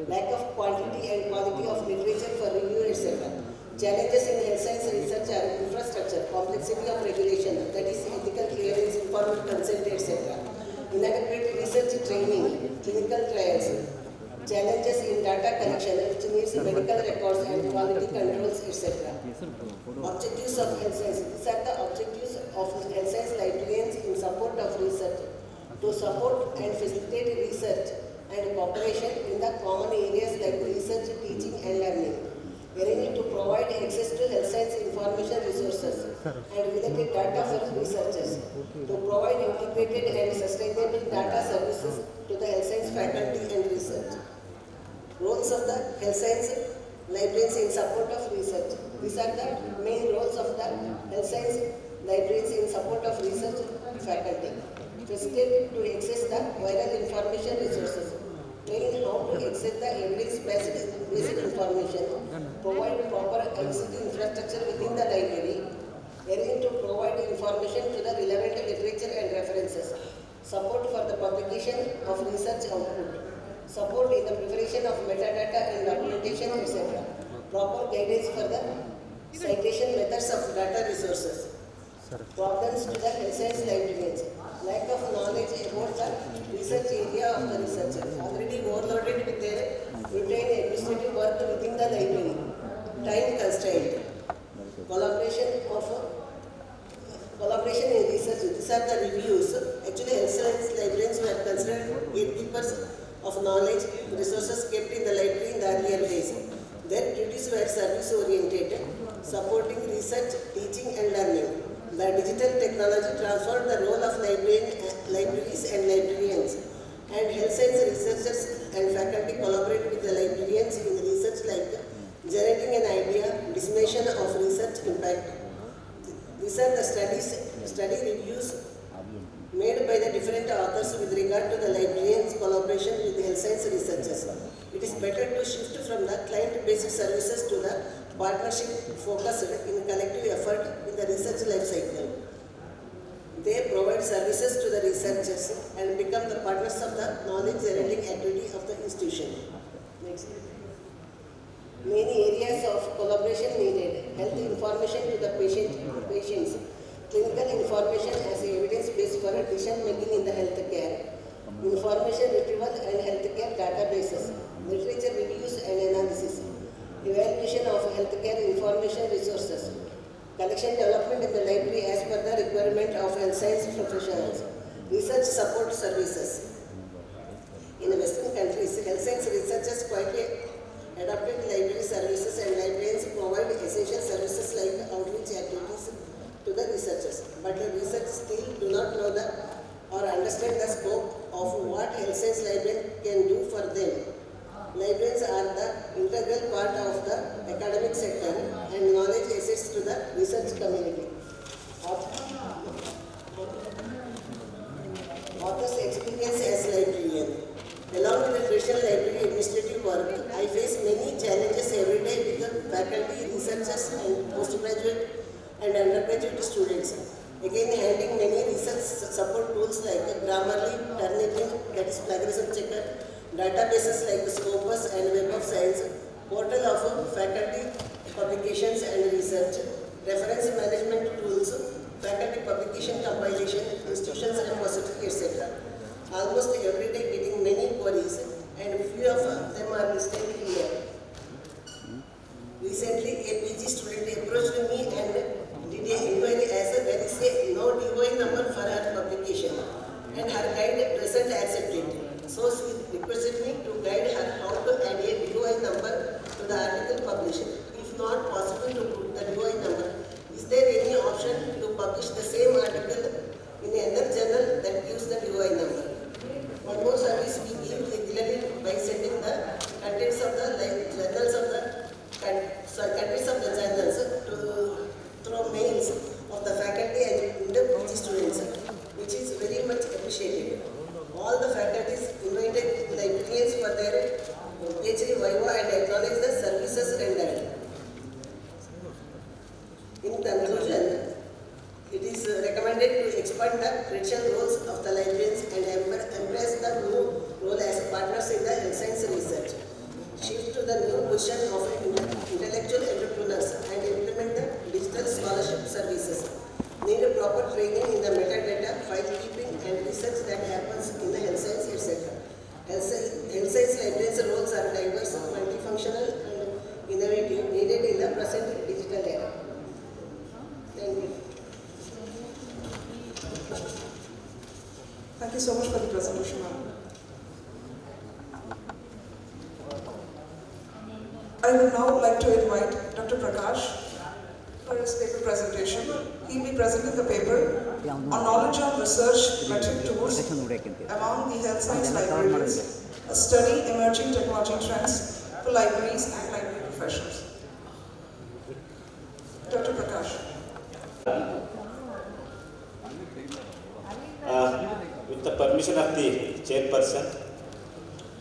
lack of quantity and quality of literature for review, etc. Challenges in health science research are infrastructure, complexity of regulation, that is ethical clearance, informed consent, etc. Inadequate research training, clinical trials, challenges in data collection, which needs medical records and quality controls, etc. Objectives of health science. These are the objectives of health science librarians in support of research. To support and facilitate research and cooperation in the common areas like research, teaching and learning. Arranging to provide access to health science information resources and related data for researchers. To provide integrated and sustainable data services to the health science faculty and research. Roles of the health science librarians in support of research. These are the main roles of the health science librarians in support of research faculty. Facilitate to access the viral information resources. Train how to access the evidence-based information. Provide proper ICT infrastructure within the library. Arrange to provide information to the relevant literature and references. Support for the publication of research output. Support in the preparation of metadata and documentation, etc. Proper guidance for the citation methods of data resources. Problems to the health science librarians. Lack of knowledge about the research area of the researcher. Already overloaded with their routine administrative work within the library. Time constraint. Collaboration in research. These are the reviews. Actually, health science librarians were considered gatekeepers of knowledge resources kept in the library in the earlier days. Their duties were service oriented, supporting research, teaching and learning. The digital technology transformed the role of libraries and librarians, and health science researchers and faculty collaborate with the librarians in research like generating an idea, dissemination of research impact. These are the study reviews made by the different authors with regard to the librarians' collaboration with the health science researchers. It is better to shift from the client-based services to the partnership focused in collective effort in the research life cycle. They provide services to the researchers and become the partners of the knowledge-generating activity of the institution. Next. Many areas of collaboration needed. Health information to the patients. Clinical information as evidence base for decision making in the healthcare. Information retrieval and healthcare databases. Literature reviews and analysis. Evaluation of healthcare information resources. Collection development in the library as per the requirement of health science professionals. Research support services. In Western countries, health science researchers quietly adopted library services, and librarians provide essential services like outreach activities to the researchers. But the researchers still do not know or understand the scope of what health science librarian can do for them. Librarians are the integral part of the academic sector and knowledge assets to the research community. Author's experience as librarian. Along with the traditional library administrative work, I face many challenges every day with the faculty, researchers and postgraduate and undergraduate students. Again, handling many research support tools like Grammarly, Turnitin, that is plagiarism checker, databases like Scopus and Web of Science, portal of faculty publications and research, reference management tools, faculty publication compilation, institutions repository, etc. Almost every day getting many queries, and few of them are listed here. Recently, a PG student approached me and did an inquiry as there is no DOI number for her publication, and her guide doesn't accept it. So she requested me to guide her how to add a DOI number to the article published. If not possible to put the DOI number, is there any option to publish the same article in another journal that gives the DOI number? One more service we give regularly by sending the contents of the journals of the In conclusion, it is recommended to expand the traditional roles of the librarians and embrace the new role as partners in the health science research. Shift to the new position of intellectual entrepreneurs and implement the digital scholarship services. Need a proper training in the metadata, file keeping and research that happens in the health science, etc. Health science librarians' roles are diverse, multifunctional and innovative, needed in the present digital era. Thank you. Thank you so much for the presentation, ma'am. I would now like to invite Dr. Prakash for his paper presentation. He will be presenting the paper on knowledge on research metric tools among the health science librarians, a study emerging technology trends for libraries and library professionals. Dr. Prakash. With the permission of the chairperson,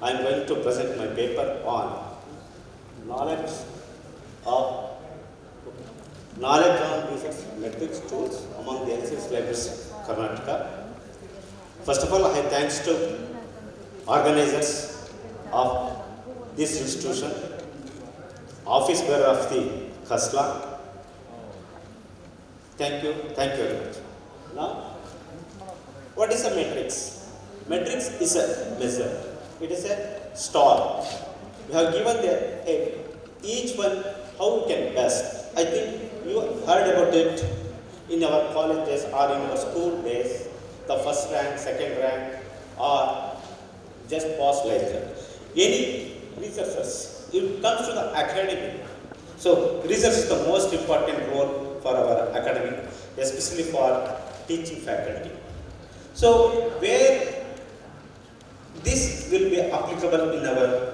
I am going to present my paper on knowledge on research metrics tools among the health libraries Karnataka. First of all, I thanks to organizers of this institution, office bearer of the KHSLA. Thank you very much. Now, what is a matrix? Matrix is a measure. It is a star. We have given each one how we can best. I think you heard about it in our colleges or in our school days. The first rank, second rank, or just pass like that. Any researchers, it comes to the academic. So research is the most important role for our academic, especially for teaching faculty. So where this will be applicable in our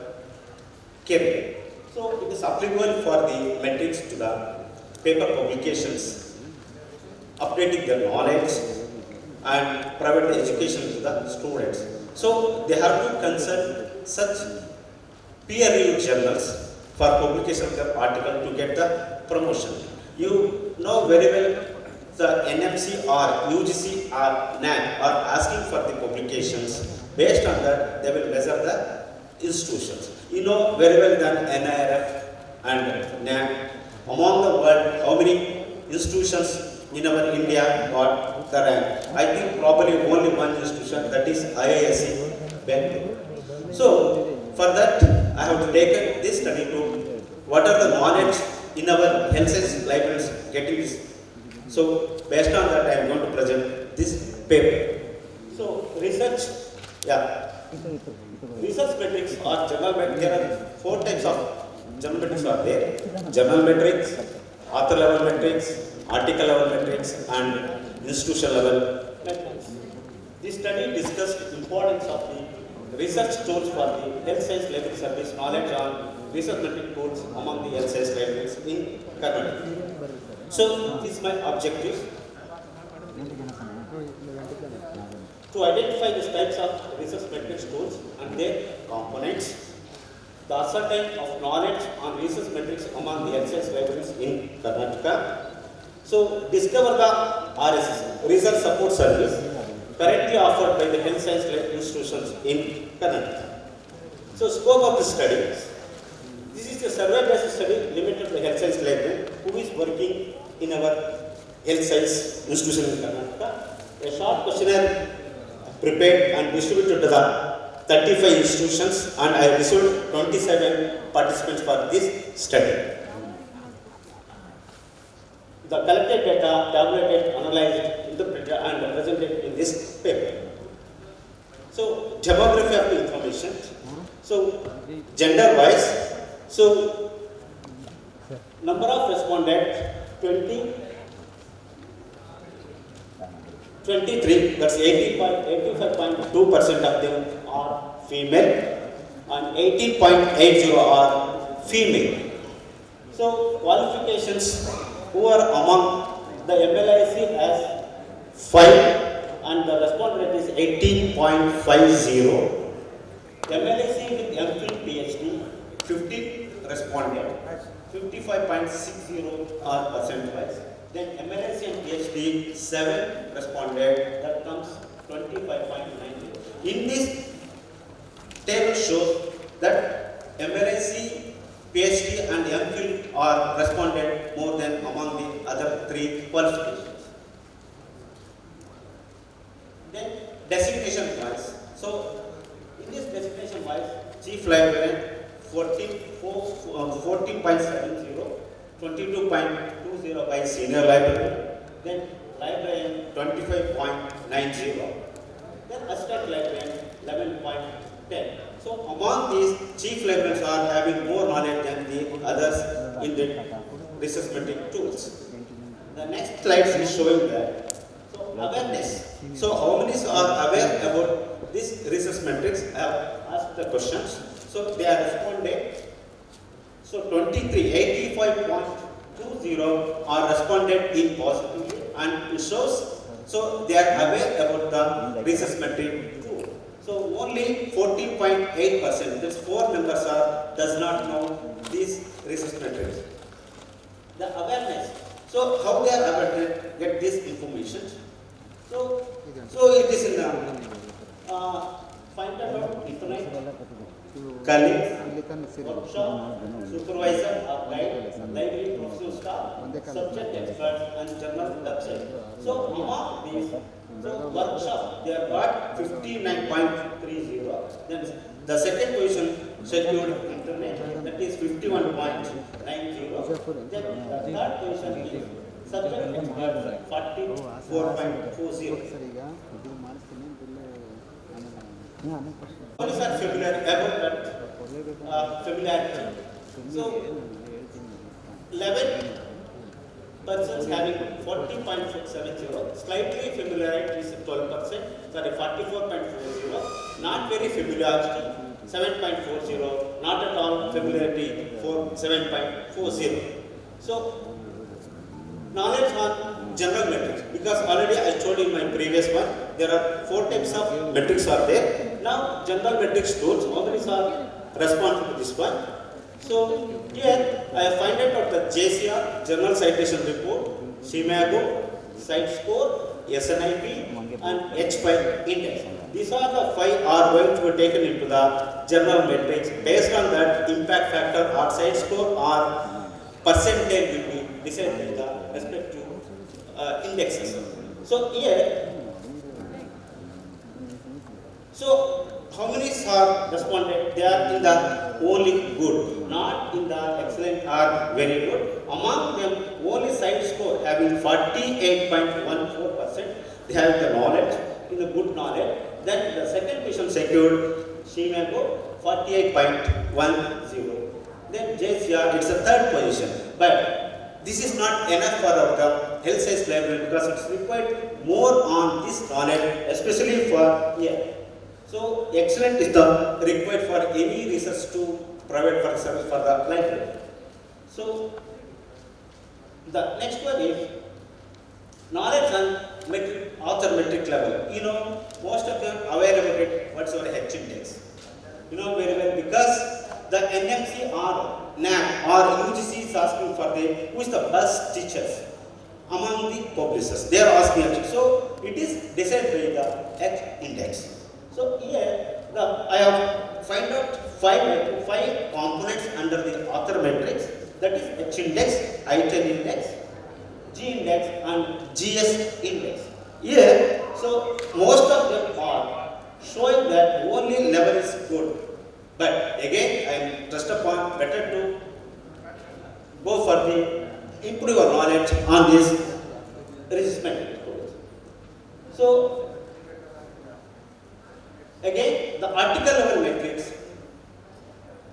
career. So it is applicable for the metrics to the paper publications, updating the knowledge and provide the education to the students. So they have to consult such peer-reviewed journals for publication of the article to get the promotion. You know very well the NMC or UGC or NAM are asking for the publications. Based on that, they will measure the institutions. You know very well that NIRF and NAM, among the world, how many institutions in our India got the rank? I think probably only one institution, that is IISc, Bangalore. So, for that, I have taken this study to what are the knowledge in our health science libraries getting this. So, based on that, I am going to present this paper. So, research metrics or journal metrics. There are 4 types of journal metrics are there. Journal metrics, author level metrics, article level metrics, and institution level metrics. This study discussed importance of the research tools for the health science library service, knowledge on research metric tools among the health science libraries in Karnataka. So, this is my objective. To identify the types of research metrics tools and their components, the ascertain of knowledge on research metrics among the health science libraries in Karnataka. So, discover the RSS, Research Support Service, currently offered by the health science institutions in Karnataka. So, scope of the study. This is a survey-based study limited to the health science library who is working in our health science institution in Karnataka. A short questionnaire prepared and distributed to the 35 institutions, and I received 27 participants for this study. The collected data, tabulated, analyzed, interpreted, and presented in this paper. So, demography of the information. So, gender-wise, so number of respondents 23, that's 85.2% of them are female and 18.80 are female. So qualifications, who are among the MLIC has 5 and the respondent rate is 18.50. MLIC with MPhil PhD 15 responded, 55.60 are percent wise. Then MLSC and PhD 7 responded, that comes 25.90. In this table shows that MLSC, PhD and MPhil are responded more than among the other 3 qualifications. Then designation wise. So in this designation wise, Chief Librarian 14.70, 22.20 by Senior Librarian, then Librarian 25.90, then Assistant Librarian 11.10. So among these, Chief Librarians are having more knowledge than the others in the research metric tools. The next slide is showing that. So awareness. So how many are aware about this research metrics? I have asked the questions. So they are responding. So 85.20 are responded in positively, and it shows. So they are aware about the research metric tool. So only 14.8%, that's 4 members does not know these research metrics. The awareness. So how they are able to get this information? So it is in the find out internet, colleagues, workshop, supervisor, guide, library, professional staff, subject experts, and journal website. So among these, workshop, they have got 59.30. Then the second position secured internet, that is 51.90. Then the third position is subject experts, 44.40. What is that familiarity about that? Familiarity. So 11 persons having 40.70, slightly familiarity is 12%, sorry 44.40, not very familiarity 7.40, not at all familiarity for 7.40. So knowledge on general metrics, because already I told in my previous one, there are 4 types of metrics are there. Now general metrics tools, how many are responsible to this one? So here I find out the JCR, Journal Citation Report, CIMAGO, Site Score, SNIP and H5 Index. These are the 5 are going to be taken into the general metrics. Based on that, impact factor or site score or percentage will be decided by the respective indexes. So here, so how many are responded? They are in the only good, not in the excellent or very good. Among them, only site score having 48.14%. They have the knowledge, in the good knowledge. Then the second position secured CIMAGO 48.10. Then JCR, it's a third position. But this is not enough for the health science library, because it's required more on this knowledge, especially for here. So excellent is the required for any research to provide for service for the library. So the next one is knowledge on metric, author metric level. You know, most of them aware about it, what's our H index. You know very well, because the NMC or NAM or UGC is asking for who is the best teachers among the publishers. They are asking actually. So it is decided by the H index. So here I have find out 5 components under the author matrix, that is H index, I10 index, G index and GS index. Here, so most of them are showing that only level is good. But again, I am trust upon better to go for the improve your knowledge on this resistment. So again, the article level metrics,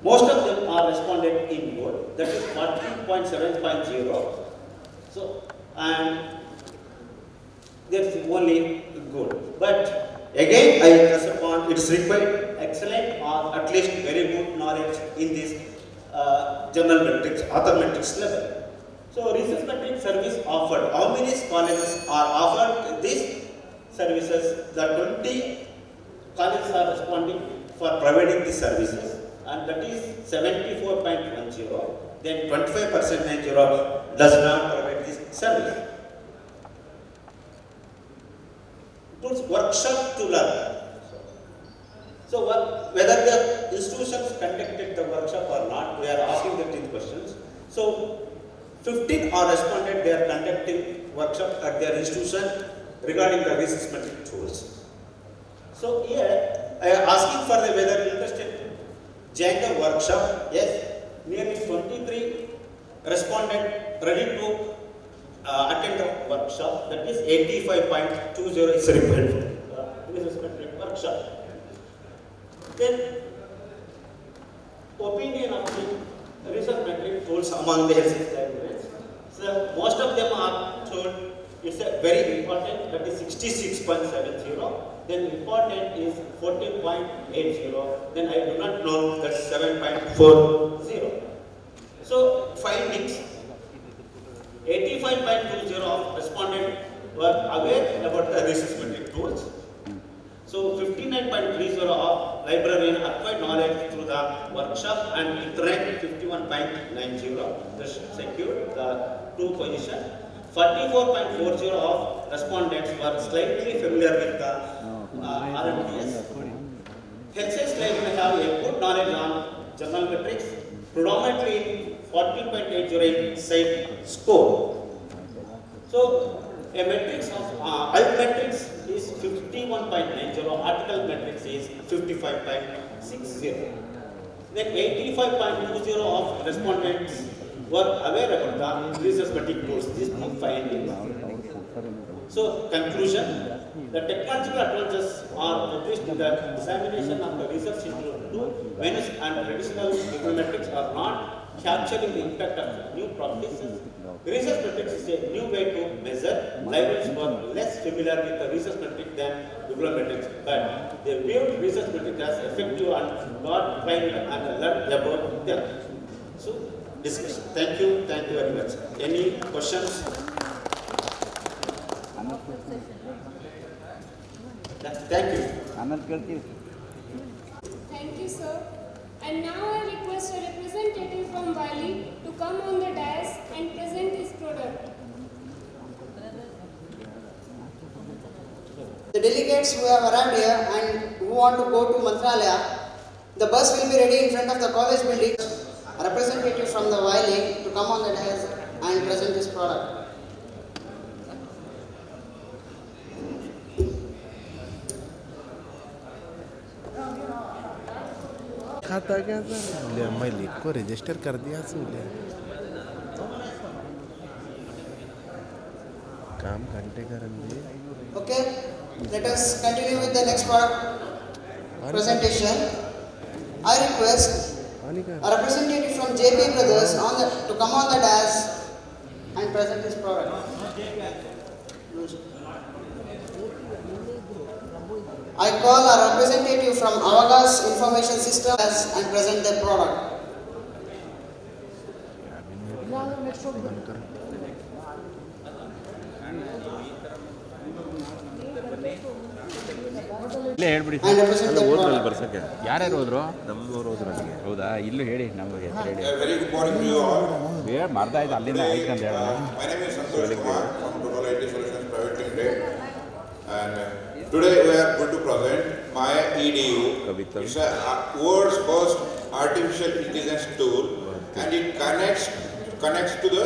most of them are responded in good, that is 40.7.0. So, and that's only good. But again, I trust upon it's required excellent or at least very good knowledge in this journal metrics, author metrics level. So, research metric service offered. How many colleges are offered these services? The 20 colleges are responding for providing these services, and that is 74.10. Then 25% does not provide these service. Tools workshop to learn. So whether the institutions conducted the workshop or not, we are asking the 10 questions. So 15 are responded they are conducting workshop at their institution regarding the research tools. So here I am asking for the whether interested join the workshop. Yes, nearly 23 responded ready to attend the workshop. That is 85.20 is required for the research workshop. Then opinion of the research metric tools among the health librarians. So most of them are told it's a very important, that is 66.70. Then important is 14.80. Then I do not know, that's 7.40. So findings, 85.20 of respondents were aware about the research metric tools. So 59.30 of librarian acquired knowledge through the workshop and interact 51.90. This secured the 2 position. 44.40 of respondents were slightly familiar with the RMDS. Health science librarians have a good knowledge on journal metrics, predominantly 14.80 in site score. So a matrix of health metrics is 51.90, article metrics is 55.60. Then 85.20 of respondents were aware about the research metric tools. These two findings. So conclusion, the technological advantages are at least in the dissemination of the research into venus and traditional econometrics are not capturing the impact of new practices. Research metrics is a new way to measure. Librarians were less familiar with the research metric than econometrics, but they viewed research metrics as effective and got trained and learned about them. So discussion. Thank you very much. Any questions? Thank you. Thank you, sir. And now I request a representative from Bali to come on the dais and present his product. The delegates who have arrived here and who want to go to Mantralaya, the bus will be ready in front of the college building. A representative from the Wiley to come on the dais and present his product. खाता क्या था मैं lead को register कर दिया काम घंटे करेंगे. Okay, let us continue with the next product presentation. I request a representative from JP Brothers to come on the dais and present his product. I call a representative from Avagas Information Systems and present their product. ಇಲ್ಲೇ ಹೇಳ್ಬಿಡಿ ಅಲ್ಲ ಹೋದ್ರಲ್ಲಿ ಬರ್ಸಕ್ಕೆ ಯಾರ್ಯಾರು ಹೋದ್ರು ನಮ್ಮವ್ರು ಹೋದ್ರು ಅಲ್ಲಿಗೆ ಹೌದಾ ಇಲ್ಲೂ ಹೇಳಿ ನಮಗೆ ಹೇಳಿ ಮರ್ದ ಆಯ್ತು ಅಲ್ಲಿಂದ ಆಯ್ತು ಅಂತ ಹೇಳೋಣ. Today we are going to present my EDU. It's a world's first artificial intelligence tool, and it connects to the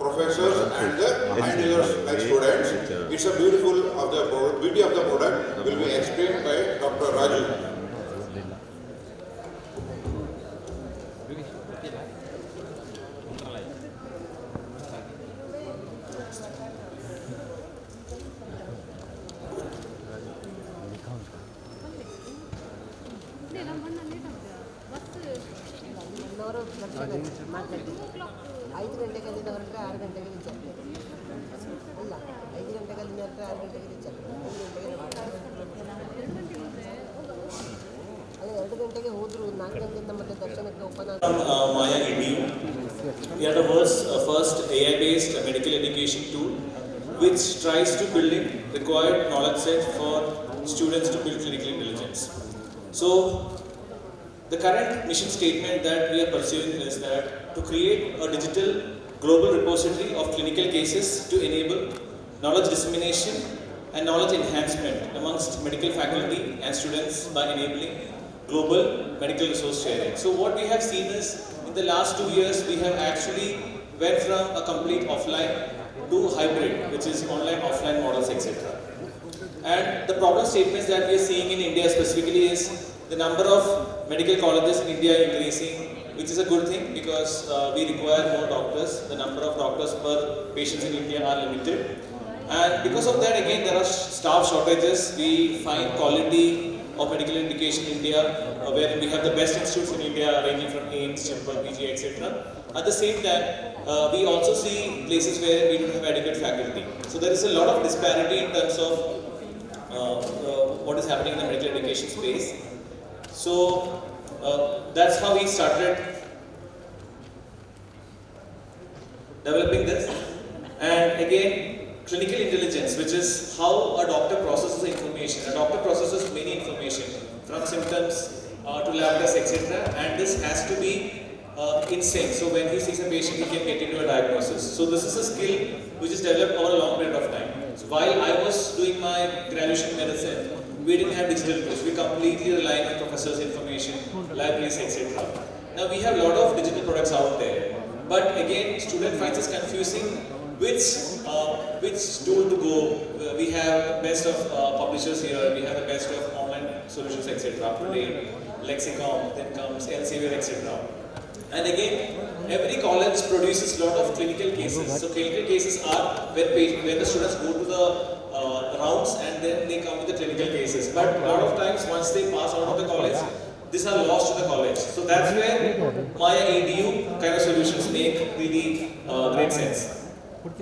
professors and the end users like students. It's a beauty of the product will be explained by Dr. Raju. Maya EDU. We are the world's first AI-based medical education tool which tries to build in required knowledge set for students to build clinical intelligence. So, the current mission statement that we are pursuing is that to create a digital global repository of clinical cases to enable knowledge dissemination and knowledge enhancement amongst medical faculty and students by enabling global medical resource sharing. So what we have seen is, in the last 2 years, we have actually went from a complete offline to hybrid, which is online, offline models, etc. And the problem statements that we are seeing in India specifically is the number of medical colleges in India are increasing, which is a good thing because we require more doctors. The number of doctors per patients in India are limited. And because of that, again, there are staff shortages. We find quality of medical education in India, where we have the best institutes in India, ranging from AIMS, Chimpa, PG, etc. At the same time, we also see places where we don't have adequate faculty. So there is a lot of disparity in terms of what is happening in the medical education space. So that's how we started developing this. And again, clinical intelligence, which is how a doctor processes information. A doctor processes many information, from symptoms to lab tests, etc. And this has to be in sync. So when he sees a patient, he can get into a diagnosis. So this is a skill which is developed over a long period of time. So while I was doing my graduation in medicine, we didn't have digital tools. We completely rely on professors' information, libraries, etc. Now we have a lot of digital products out there. But again, student finds it confusing which tool to go. We have the best of publishers here, we have the best of online solutions, etc. Today, Lexicon, then comes Elsevier, etc. And again, every college produces a lot of clinical cases. So clinical cases are when the students go to the rounds and then they come with the clinical cases. But a lot of times, once they pass out of the college, these are lost to the college. So that's where Maya EDU kind of solutions make really great sense.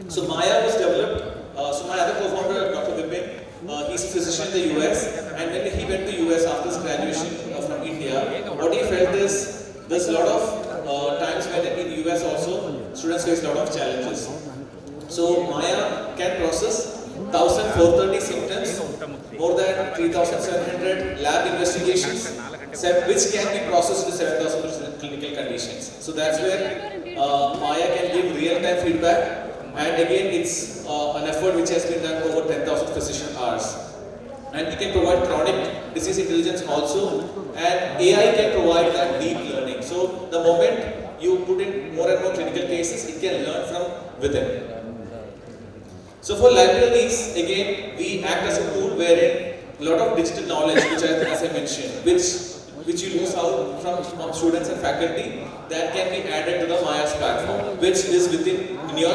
So Maya was developed, so my other co-founder, Dr. Vipin, he's a physician in the US, and when he went to US after his graduation from India, what he felt is there's a lot of times when in the US also, students face a lot of challenges. So Maya can process 1,430 symptoms, more than 3,700 lab investigations, which can be processed into 7,000 clinical conditions. So that's where Maya can give real-time feedback. And again, it's an effort which has been done over 10,000 physician hours. And we can provide chronic disease intelligence also, and AI can provide that deep learning. So the moment you put in more and more clinical cases, it can learn from within. So for libraries, again, we act as a tool wherein a lot of digital knowledge, which as I mentioned, which you lose out from students and faculty, that can be added to the Maya's platform, which is within your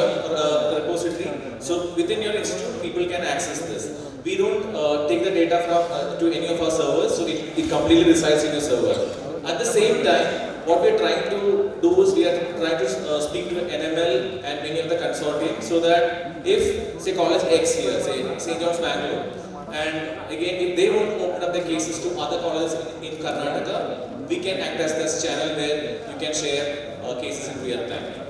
repository. So within your institute, people can access this. We don't take the data from to any of our servers, so it completely resides in your server. At the same time, what we are trying to do is we are trying to speak to NML and many of the consortium, so that if, say, College X here, say St. John's Bangalore, and again, if they want to open up their cases to other colleges in Karnataka, we can act as this channel where you can share cases in real time.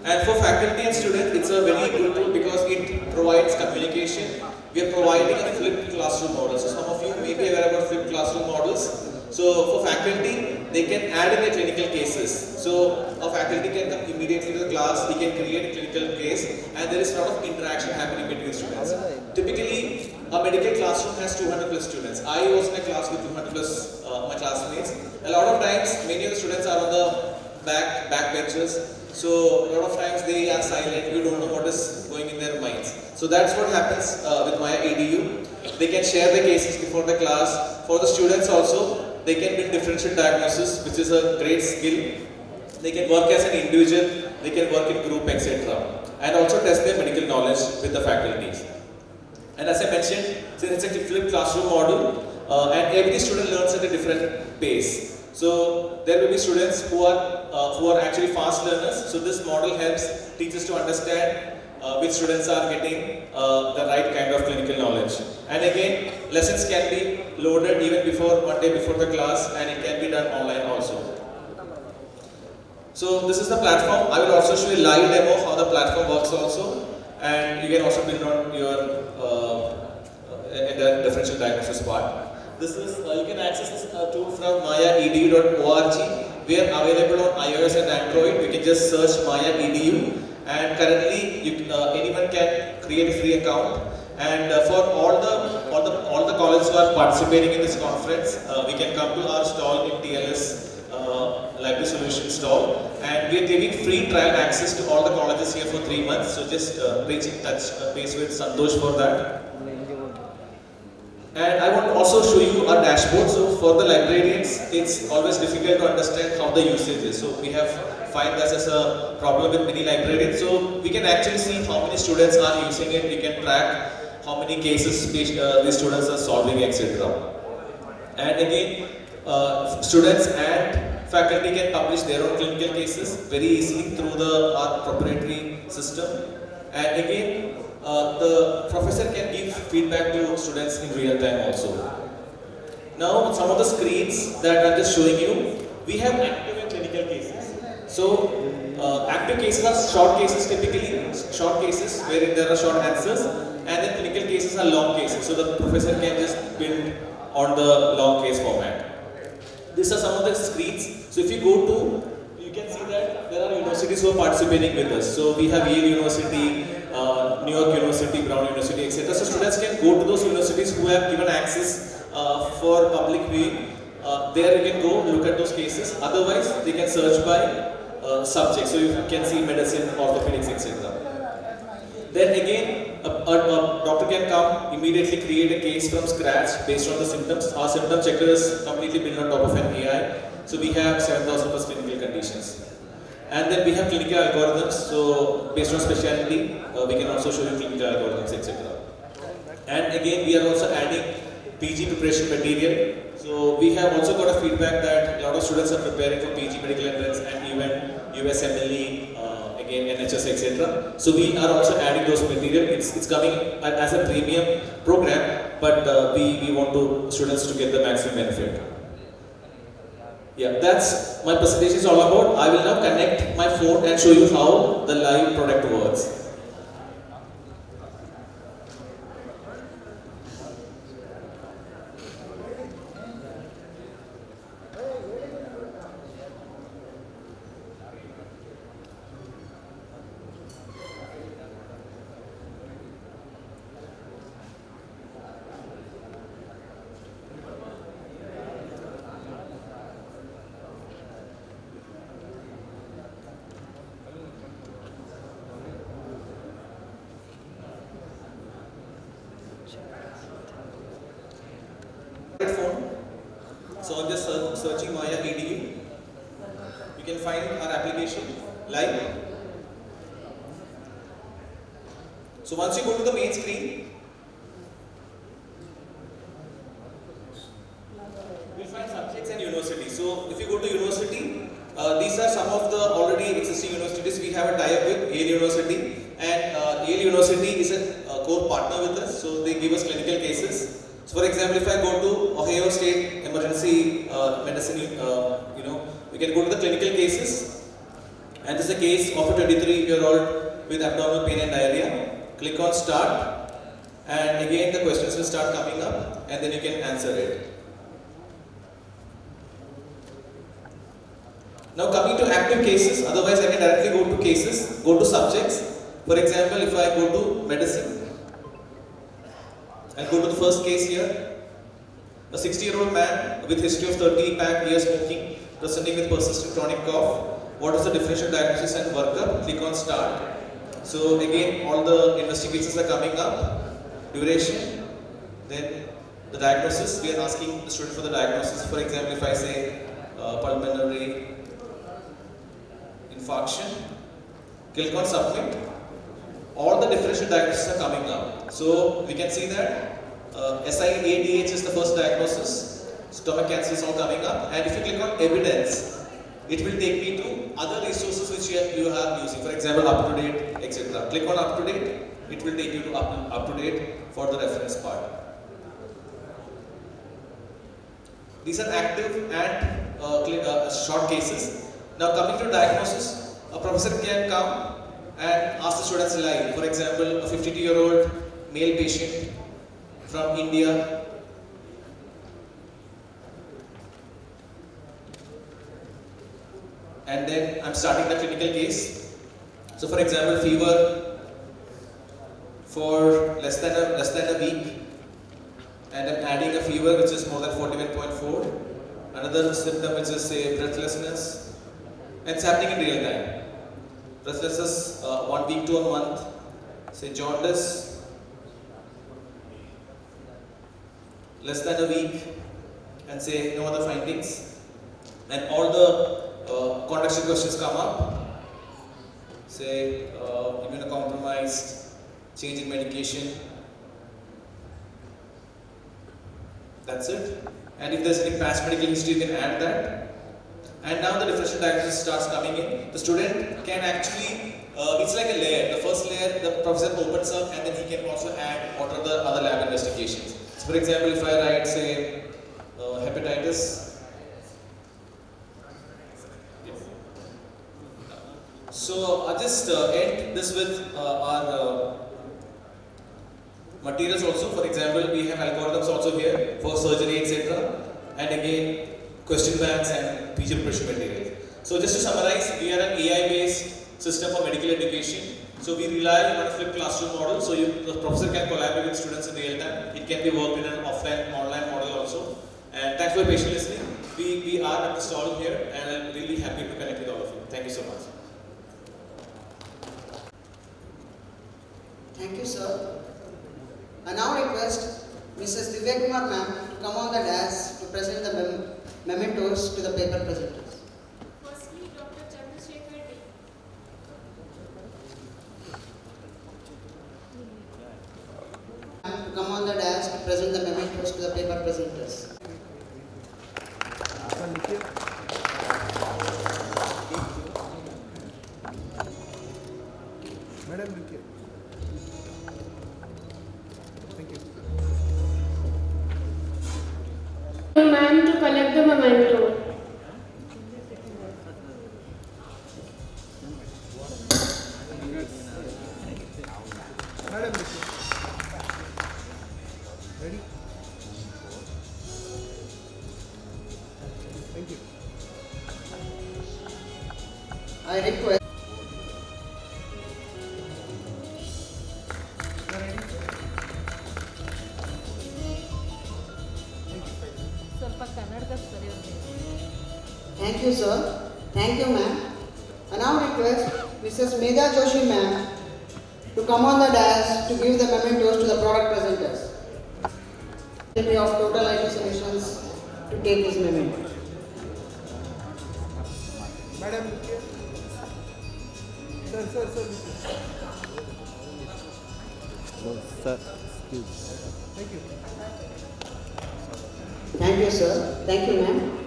And for faculty and students, it's a very good tool because it provides communication. We are providing a flipped classroom model. So some of you may be aware about flipped classroom models. So for faculty, they can add in their clinical cases. So a faculty can come immediately to the class, he can create a clinical case, and there is a lot of interaction happening between students. Typically, a medical classroom has 200 plus students. I was in a class with 200 plus my classmates. A lot of times, many of the students are on the back benches. So a lot of times they are silent, we don't know what is going in their minds. So that's what happens with Maya EDU. They can share the cases before the class. For the students also, they can build differential diagnosis, which is a great skill. They can work as an individual, they can work in group, etc. And also test their medical knowledge with the faculties. And as I mentioned, since it's a flipped classroom model, and every student learns at a different pace. So there will be students who are actually fast learners. So this model helps teachers to understand which students are getting the right kind of clinical knowledge. And again, lessons can be loaded even before one day before the class, and it can be done online also. So this is the platform. I will also show you a live demo how the platform works also, and you can also build on your in the differential diagnosis part. This is you can access this tool from mayaedu.org, We are available on iOS and Android. You can just search Maya EDU, and currently anyone can create a free account. And for all the colleges who are participating in this conference, we can come to our stall in TLS Library Solutions stall, and we are giving free trial access to all the colleges here for 3 months. So just reach in touch base with Santosh for that. And I want to also show you our dashboard. So for the librarians, it's always difficult to understand how the usage is. So we have find this as a problem with many librarians. So we can actually see how many students are using it. We can track how many cases these students are solving, etc. And again, students and faculty can publish their own clinical cases very easily through our proprietary system. And again, the professor can give feedback to students in real time also. Now, some of the screens that I'm just showing you, we have active and clinical cases. So, active cases are short cases typically, short cases wherein there are short answers, and then clinical cases are long cases. So, the professor can just build on the long case format. These are some of the screens. So, if you go to, you can see that there are universities who are participating with us. So, we have Yale University, New York University, Brown University, etc. So, students can go to those universities who have given access for public viewing. There you can go look at those cases. Otherwise, they can search by subject. So, you can see medicine, orthopedics, etc. Then again, a doctor can come, immediately create a case from scratch based on the symptoms. Our symptom checker is completely built on top of an AI. So we have 7,000 plus clinical conditions. And then we have clinical algorithms. So based on specialty, we can also show you clinical algorithms, etc. And again, we are also adding PG preparation material. So we have also got a feedback that a lot of students are preparing for PG medical entrance and even USMLE, again NHS, etc. So we are also adding those material. It's coming as a premium program, but we want students to get the maximum benefit. Yeah, that's my presentation is all about. I will now connect my phone and show you how the live product works. So I'm just searching Maya EDU. You can find our application live. So once you go to the main screen, you'll find subjects and universities. So if you go to university, these are some of the already existing universities we have a tie-up with. Yale University, and Yale University is a core partner with us. So they give us clinical cases. So for example, if I go to Ohio State Emergency Medicine, we can go to the clinical cases, and this is a case of a 23-year-old with abdominal pain and diarrhea. Click on start, and again the questions will start coming up, and then you can answer it. Now coming to active cases, otherwise I can directly go to cases, go to subjects. For example, if I go to medicine, I'll go to the first case here. A 60-year-old man with history of 30 years smoking, presenting with persistent chronic cough. What is the differential diagnosis and workup? Click on start. So again, all the investigations are coming up. Duration, then the diagnosis. We are asking the student for the diagnosis. For example, if I say pulmonary infarction, click on submit. All the differential diagnoses are coming up. So we can see that SIADH is the first diagnosis. Stomach cancer is all coming up. And if you click on evidence, it will take me to other resources which you are using. For example, up to date, etc. Click on up to date. It will take you to up to date for the reference part. These are active and short cases. Now coming to diagnosis, a professor can come and ask the students live. For example, a 52-year-old male patient from India. and then I'm starting the clinical case. So for example, fever for less than a week, and I'm adding a fever which is more than 41.4, another symptom which is say breathlessness, and it's happening in real time. Breathlessness 1 week to a month, say jaundice less than a week, and say no other findings, and all the contextual questions come up, say immunocompromised, change in medication. That's it. And if there's any past medical history, you can add that. And now the differential diagnosis starts coming in. The student can actually, it's like a layer. The first layer, the professor opens up, and then he can also add what are the other lab investigations. So for example, if I write, say, hepatitis. So I'll just end this with our materials also. For example, we have algorithms also here for surgery, etc. And again, question banks and teacher preparation materials. So just to summarize, we are an AI-based system for medical education. So we rely on a flipped classroom model. So the professor can collaborate with students in real time. It can be worked in an offline, online model also. And thanks for patient listening. We are at the stall here, and I'm really happy to connect with all of you. Thank you so much. Thank you, sir. I now request Mrs. Divya Kumar ma'am to come on the dais to present the mementos to the paper presenters. Firstly, Dr. Chandrasekhar D. Ma'am to come on the dais to present the mementos to the paper presenters. Madam, Ma'am to collect the memento. Madam, ready? Thank you. I request Thank you, sir. Thank you, ma'am. I now request Mrs. Medha Joshi, ma'am, to come on the dais to give the mementos to the product presenters. Secretary of Total IT Solutions to take this memento. Madam, sir. No, sir. Excuse. Thank you. Thank you, sir. Thank you, ma'am.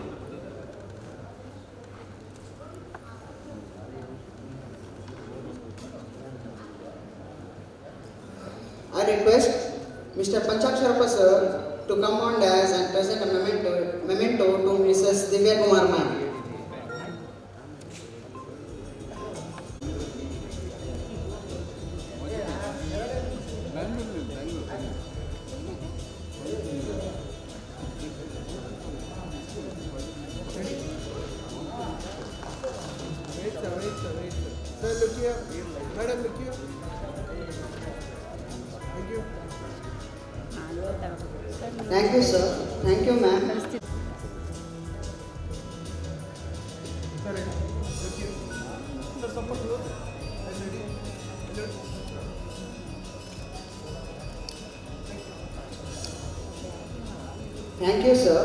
I request Mr. Panchaksharapa sir to come on dais and present a memento to Mrs. Divya Kumar ma'am. Wait, sir, look here. Madam, look here. Thank you. Thank you, sir. Thank you, ma'am. Thank you, sir.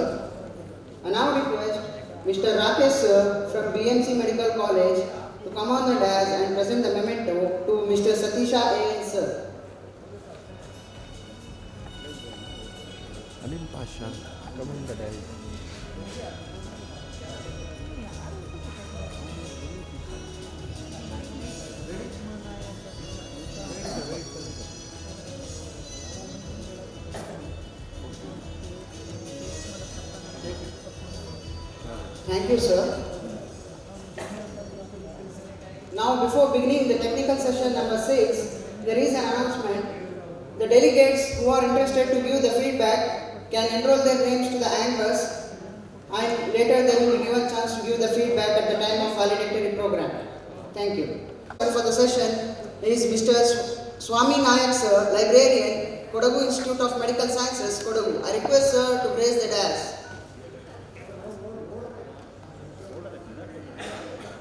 I now request Mr. Rakesh sir from BMC Medical College to come on the dais and present the memento to Mr. Satisha A. sir. Alim Pasha, come on the dais. Thank you, sir. Now, before beginning the technical session number 6, there is an announcement. The delegates who are interested to give the feedback can enroll their names to the anchors and later they will be given a chance to give the feedback at the time of valedictory program. Thank you. For the session is Mr. Swami Nayak sir, librarian, Kodagu Institute of Medical Sciences, Kodagu. I request sir to grace the dais.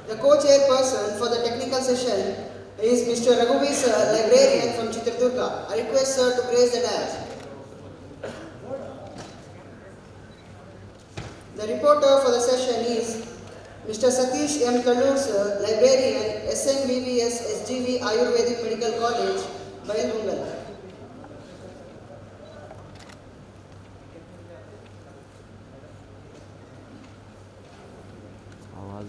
The co-chairperson for the technical session is Mr. Raghuvi sir, librarian from Chitradurga. I request sir to grace the dais. The reporter for the session is Mr. Satish M. Kallur sir, librarian, SNVVS SGV Ayurvedic Medical College, Bailungal. आवाज़